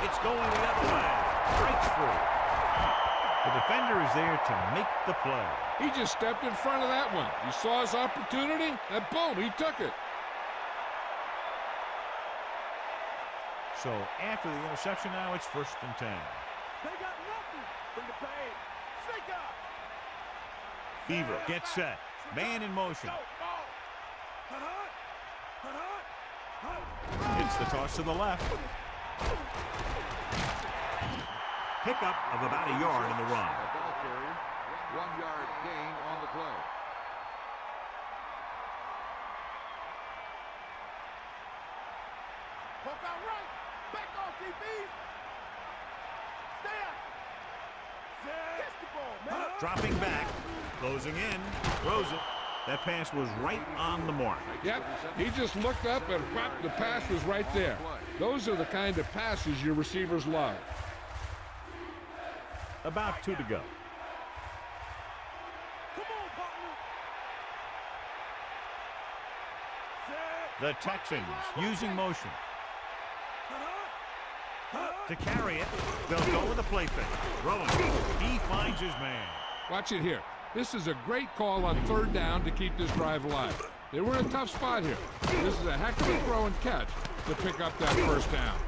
It's going the other way. Breaks free. The defender is there to make the play. He just stepped in front of that one. He saw his opportunity, and boom, he took it. So after the interception now, it's 1st and 10. They got nothing. Bring the pain. Snake out. Beaver gets set. Man in motion. It's the toss to the left. Pickup of about a yard in the run. A ball carrier, 1 yard gain on the play. Poke out right. Back off, DB. Stay up. Catch the ball, man. Dropping back, closing in, throws it. That pass was right on the mark. Yep, he just looked up and whap, the pass was right there. Those are the kind of passes your receivers love. About 2 to go. Come on, partner. The Texans using motion. To carry it, they'll go with a play fake. Throwing. He finds his man. Watch it here. This is a great call on 3rd down to keep this drive alive. They were in a tough spot here. This is a heck of a throw and catch to pick up that 1st down.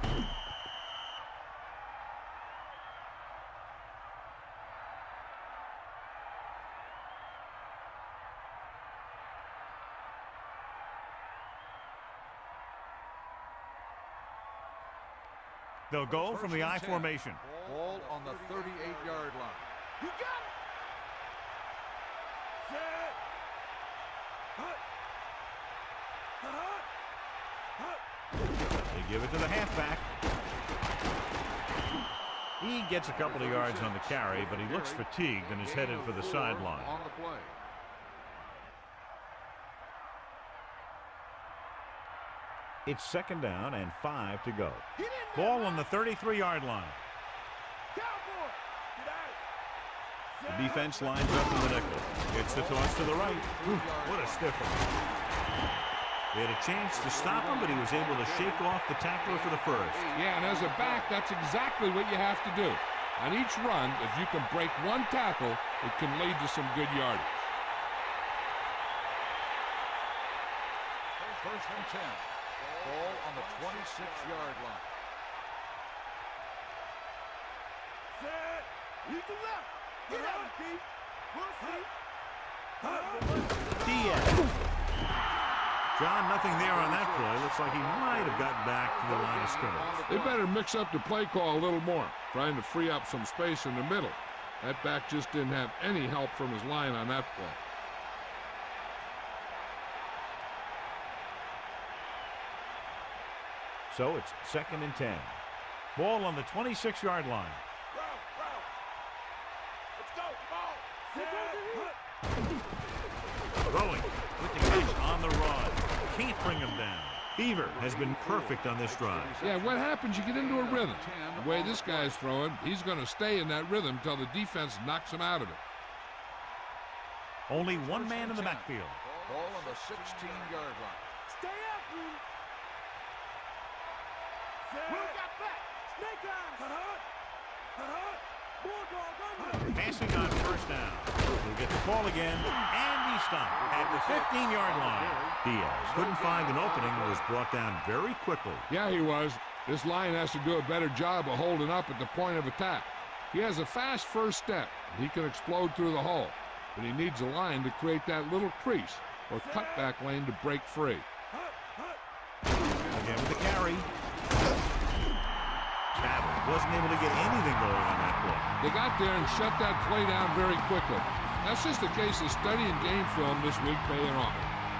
They'll go from the I formation. Ball on the 38-yard line. You got it. Set. They give it to the halfback. He gets a couple of yards on the carry, but he looks fatigued and is headed for the sideline. On the play. It's 2nd down and 5 to go. Ball on the 33-yard line. Cowboy. Get out. The defense lines up in the nickel. It's the toss to the right. What a stiffer. They had a chance to stop him, but he was able to shake off the tackler for the first. Yeah, and as a back, that's exactly what you have to do. On each run, if you can break one tackle, it can lead to some good yardage. 1st and 10. Ball on the 26-yard line. Set. Eagle left. Get out, Keith. We'll see. Diaz. John, nothing there on that play. Looks like he might have gotten back to the line of scrimmage. They better mix up the play call a little more, trying to free up some space in the middle. That back just didn't have any help from his line on that play. So it's 2nd and 10. Ball on the 26-yard line. Let's go. Ball. Throwing with the catch on the run. Can't bring him down. Beaver has been perfect on this drive. Yeah, what happens, you get into a rhythm. The way this guy's throwing, he's going to stay in that rhythm until the defense knocks him out of it. Only one man in the backfield. Ball on the 16-yard line. Stay after him. Who got back? Snake eyes. Bulldog under. Passing on 1st down. He'll get the call again, and he stopped at the 15-yard line. Diaz couldn't find an opening and was brought down very quickly. Yeah, he was. This line has to do a better job of holding up at the point of attack. He has a fast first step. He can explode through the hole, but he needs a line to create that little crease or cutback lane to break free. Again with the carry. Cabot wasn't able to get anything going on that play. They got there and shut that play down very quickly. That's just a case of studying game film this week paying off.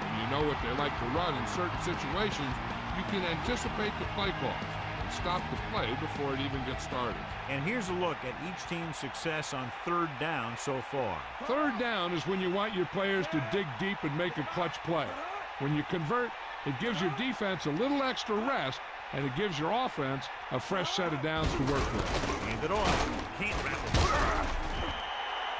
When you know what they like to run in certain situations, you can anticipate the play call and stop the play before it even gets started. And here's a look at each team's success on 3rd down so far. 3rd down is when you want your players to dig deep and make a clutch play. When you convert, it gives your defense a little extra rest, and it gives your offense a fresh set of downs to work with. Hand it off. Can't wrap it.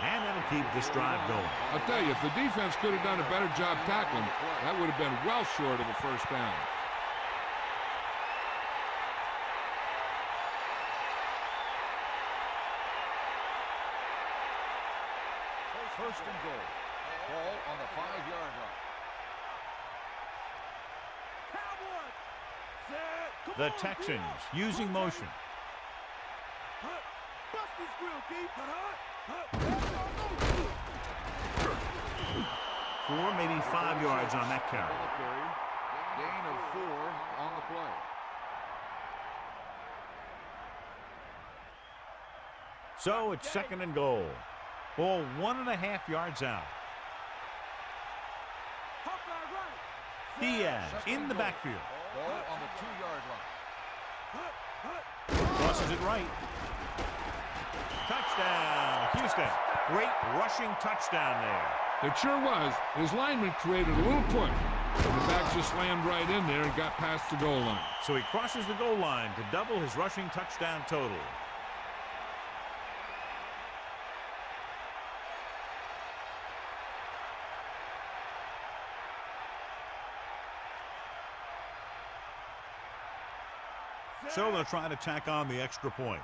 And that'll keep this drive going. I'll tell you, if the defense could have done a better job tackling, that would have been well short of a 1st down. First and goal. Ball on the 5-yard line. The Texans using motion. Bust his grill, Keith. 4, maybe 5 yards on that carry. Gain of 4 on the play. So it's 2nd and goal. Ball 1.5 yards out. Diaz in the backfield. Ball on the 2-yard line. Crosses it right. Touchdown, Houston. Great rushing touchdown there. It sure was. His lineman created a little push. And the back just slammed right in there and got past the goal line. So he crosses the goal line to double his rushing touchdown total. So they'll try to tack on the extra point.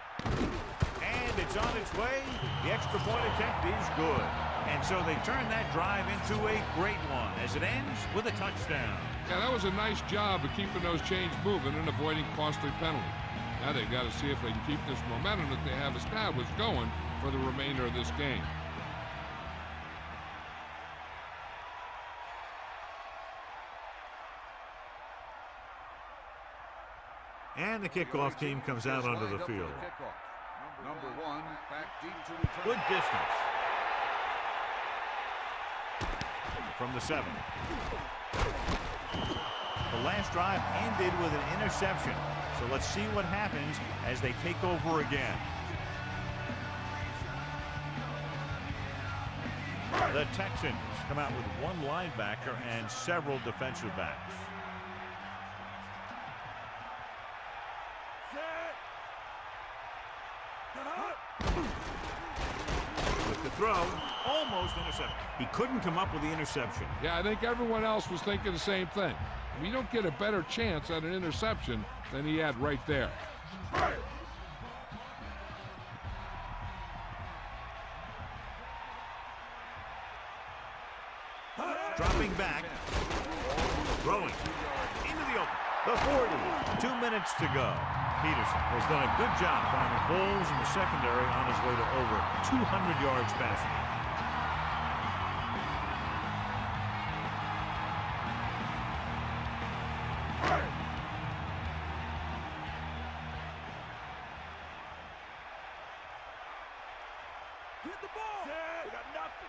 And it's on its way. The extra point attempt is good. And so they turn that drive into a great one as it ends with a touchdown. Yeah, that was a nice job of keeping those chains moving and avoiding costly penalties. Now they've got to see if they can keep this momentum that they have established going for the remainder of this game. And the kickoff team comes out onto the field. Number 1, back deep to return. Good distance. From the 7. The last drive ended with an interception. So let's see what happens as they take over again. The Texans come out with one linebacker and several defensive backs. With the throw, almost intercepted. He couldn't come up with the interception. Yeah, I think everyone else was thinking the same thing. We don't get a better chance at an interception than he had right there. Dropping back. Throwing. Into the open. The 40. 2 minutes to go. Peterson has done a good job finding holes in the secondary on his way to over 200 yards passing. Get the ball. We got nothing.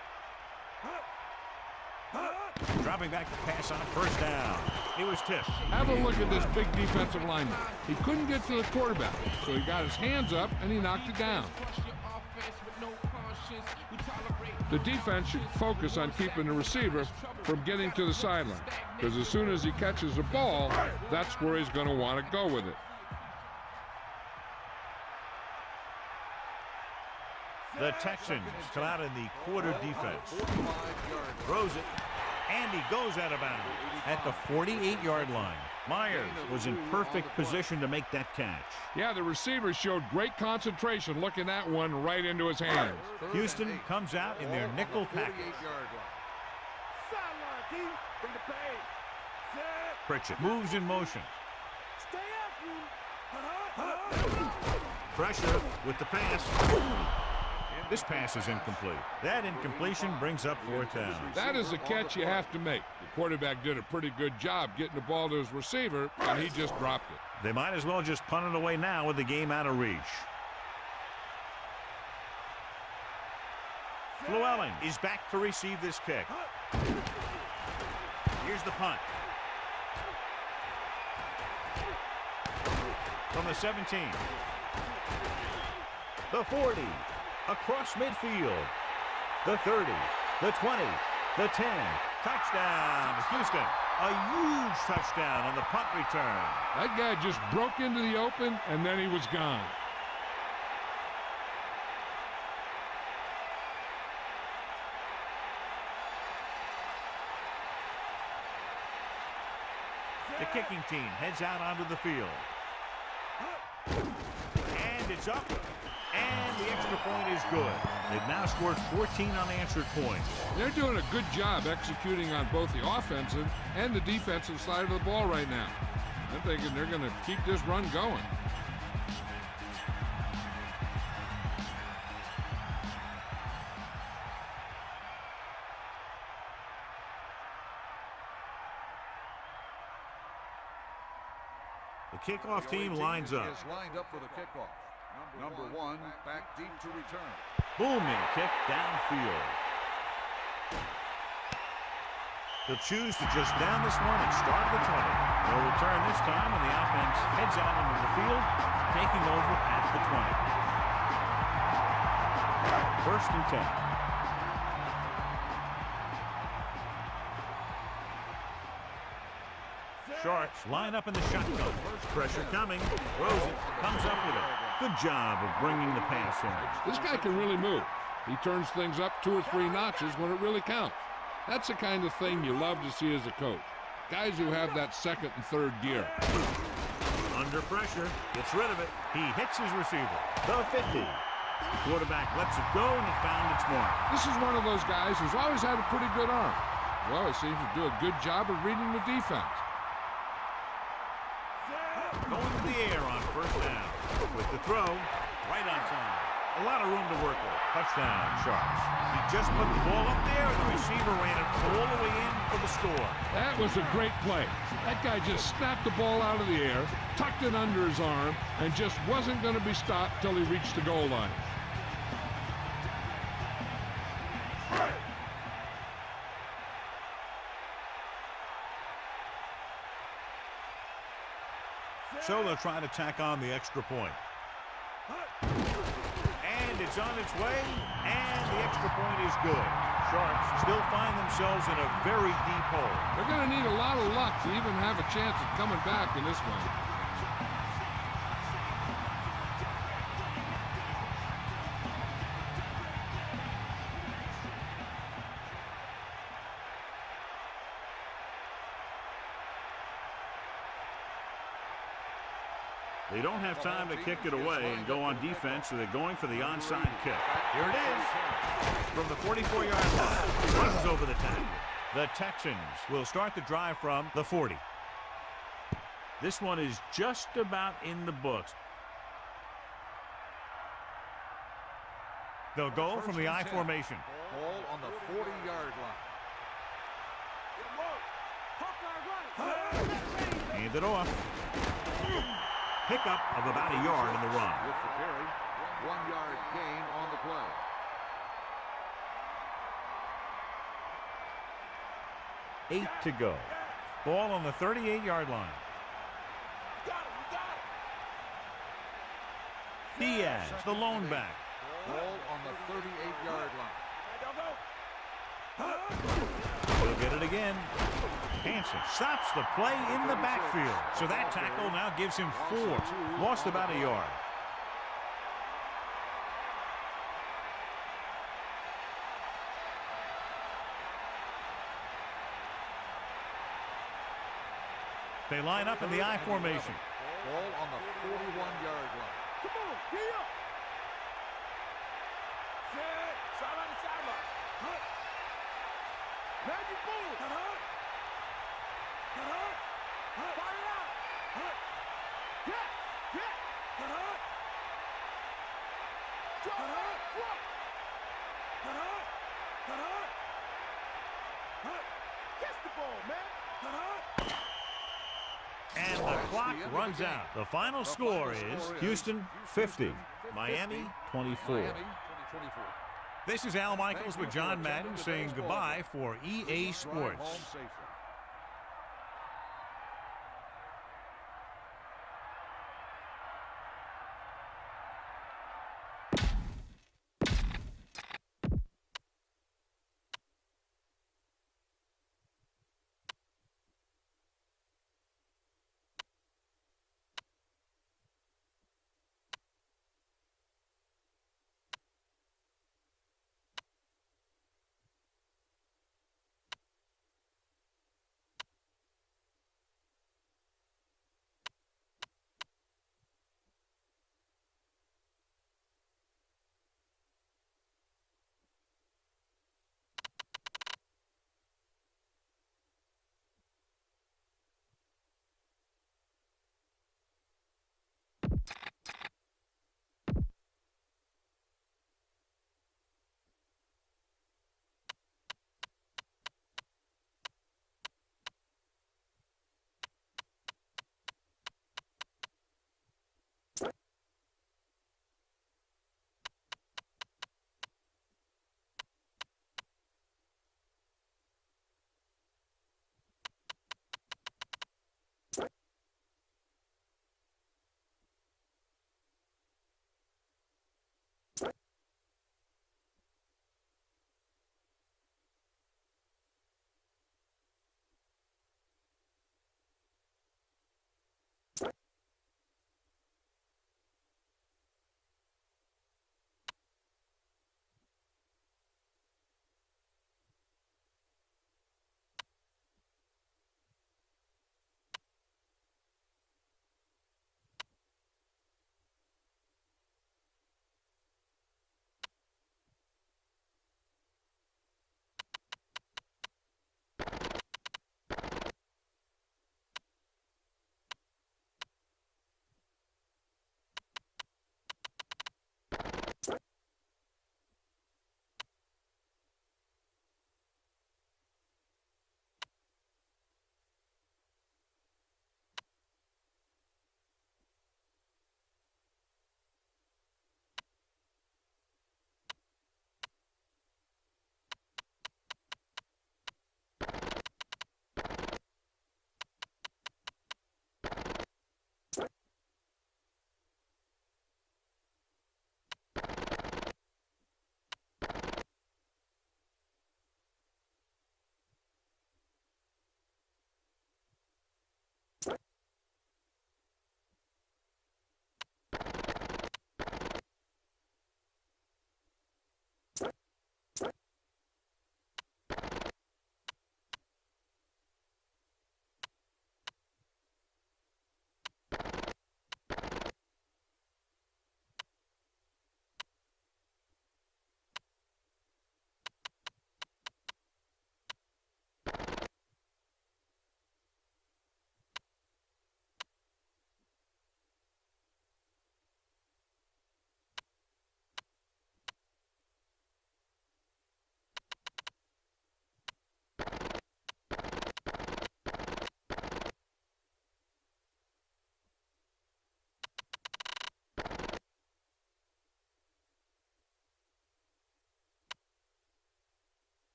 Dropping back to pass on 1st down. It was tipped. Have a look at this big defensive lineman. He couldn't get to the quarterback, so he got his hands up and he knocked it down. The defense should focus on keeping the receiver from getting to the sideline, because as soon as he catches the ball, that's where he's going to want to go with it. The Texans come out in the quarter defense. Throws it, and he goes out of bounds at the 48-yard line. Myers was in perfect position to make that catch. Yeah, the receiver showed great concentration looking that one right into his hands. Houston comes out in their nickel package. Sideline, D. Bring the pain. Set. Pritchett moves in motion. Stay after him. Pressure with the pass. This pass is incomplete. That incompletion brings up 4th down. That is a catch you have to make. The quarterback did a pretty good job getting the ball to his receiver, and he just dropped it. They might as well just punt it away now with the game out of reach. Llewellyn is back to receive this kick. Here's the punt. From the 17. The 40. Across midfield. The 30. The 20. The 10. Touchdown, Houston. A huge touchdown on the punt return. That guy just broke into the open, and then he was gone. The kicking team heads out onto the field. And it's up. And the extra point is good. They've now scored 14 unanswered points. They're doing a good job executing on both the offensive and the defensive side of the ball right now. I'm thinking they're going to keep this run going. The kickoff team lines up. Is lined up for the kickoff. Number 1 back deep to return. Booming kick downfield. They'll choose to just down this one and start at the 20. They'll return this time, and the offense heads out into the field, taking over at the 20. First and 10. Sharks line up in the shotgun. Pressure coming. Throws it. Comes up with it. Good job of bringing the pass in. This guy can really move. He turns things up 2 or 3 notches when it really counts. That's the kind of thing you love to see as a coach. Guys who have that second and third gear. Under pressure. Gets rid of it. He hits his receiver. The 50. Quarterback lets it go, and it found its mark. This is one of those guys who's always had a pretty good arm. Well, he seems to do a good job of reading the defense. Going to the air on first down. With the throw, right on time. A lot of room to work with. Touchdown, Sharks. He just put the ball up there, and the receiver ran it all the way in for the score. That was a great play. That guy just snapped the ball out of the air, tucked it under his arm, and just wasn't going to be stopped till he reached the goal line. So they'll try to tack on the extra point. And it's on its way, and the extra point is good. Sharks still find themselves in a very deep hole. They're going to need a lot of luck to even have a chance at coming back in this one. They don't have time to kick it away and go on defense, so they're going for the onside kick. Here it is. From the 44-yard line. Runs over the tackle. The Texans will start the drive from the 40. This one is just about in the books. They'll go from the I formation. Ball on the 40-yard line. Hand it off. Pickup of about a yard in the run. With the carry, 1-yard gain on the play. Eight to go. Ball on the 38-yard line. Diaz, the lone back. Ball on the 38-yard line. He'll get it again. Hansen stops the play in the backfield. So that tackle now gives him 4. Lost about a yard. They line up in the I formation. Ball on the 41-yard line. Come on, get up. Set. Sideline to sideline. Magic move. Fire it out. Yeah. Catch the ball, man. And the clock runs out. The final score is Houston 50, Miami 24. This is Al Michaels with John Madden saying goodbye for EA Sports.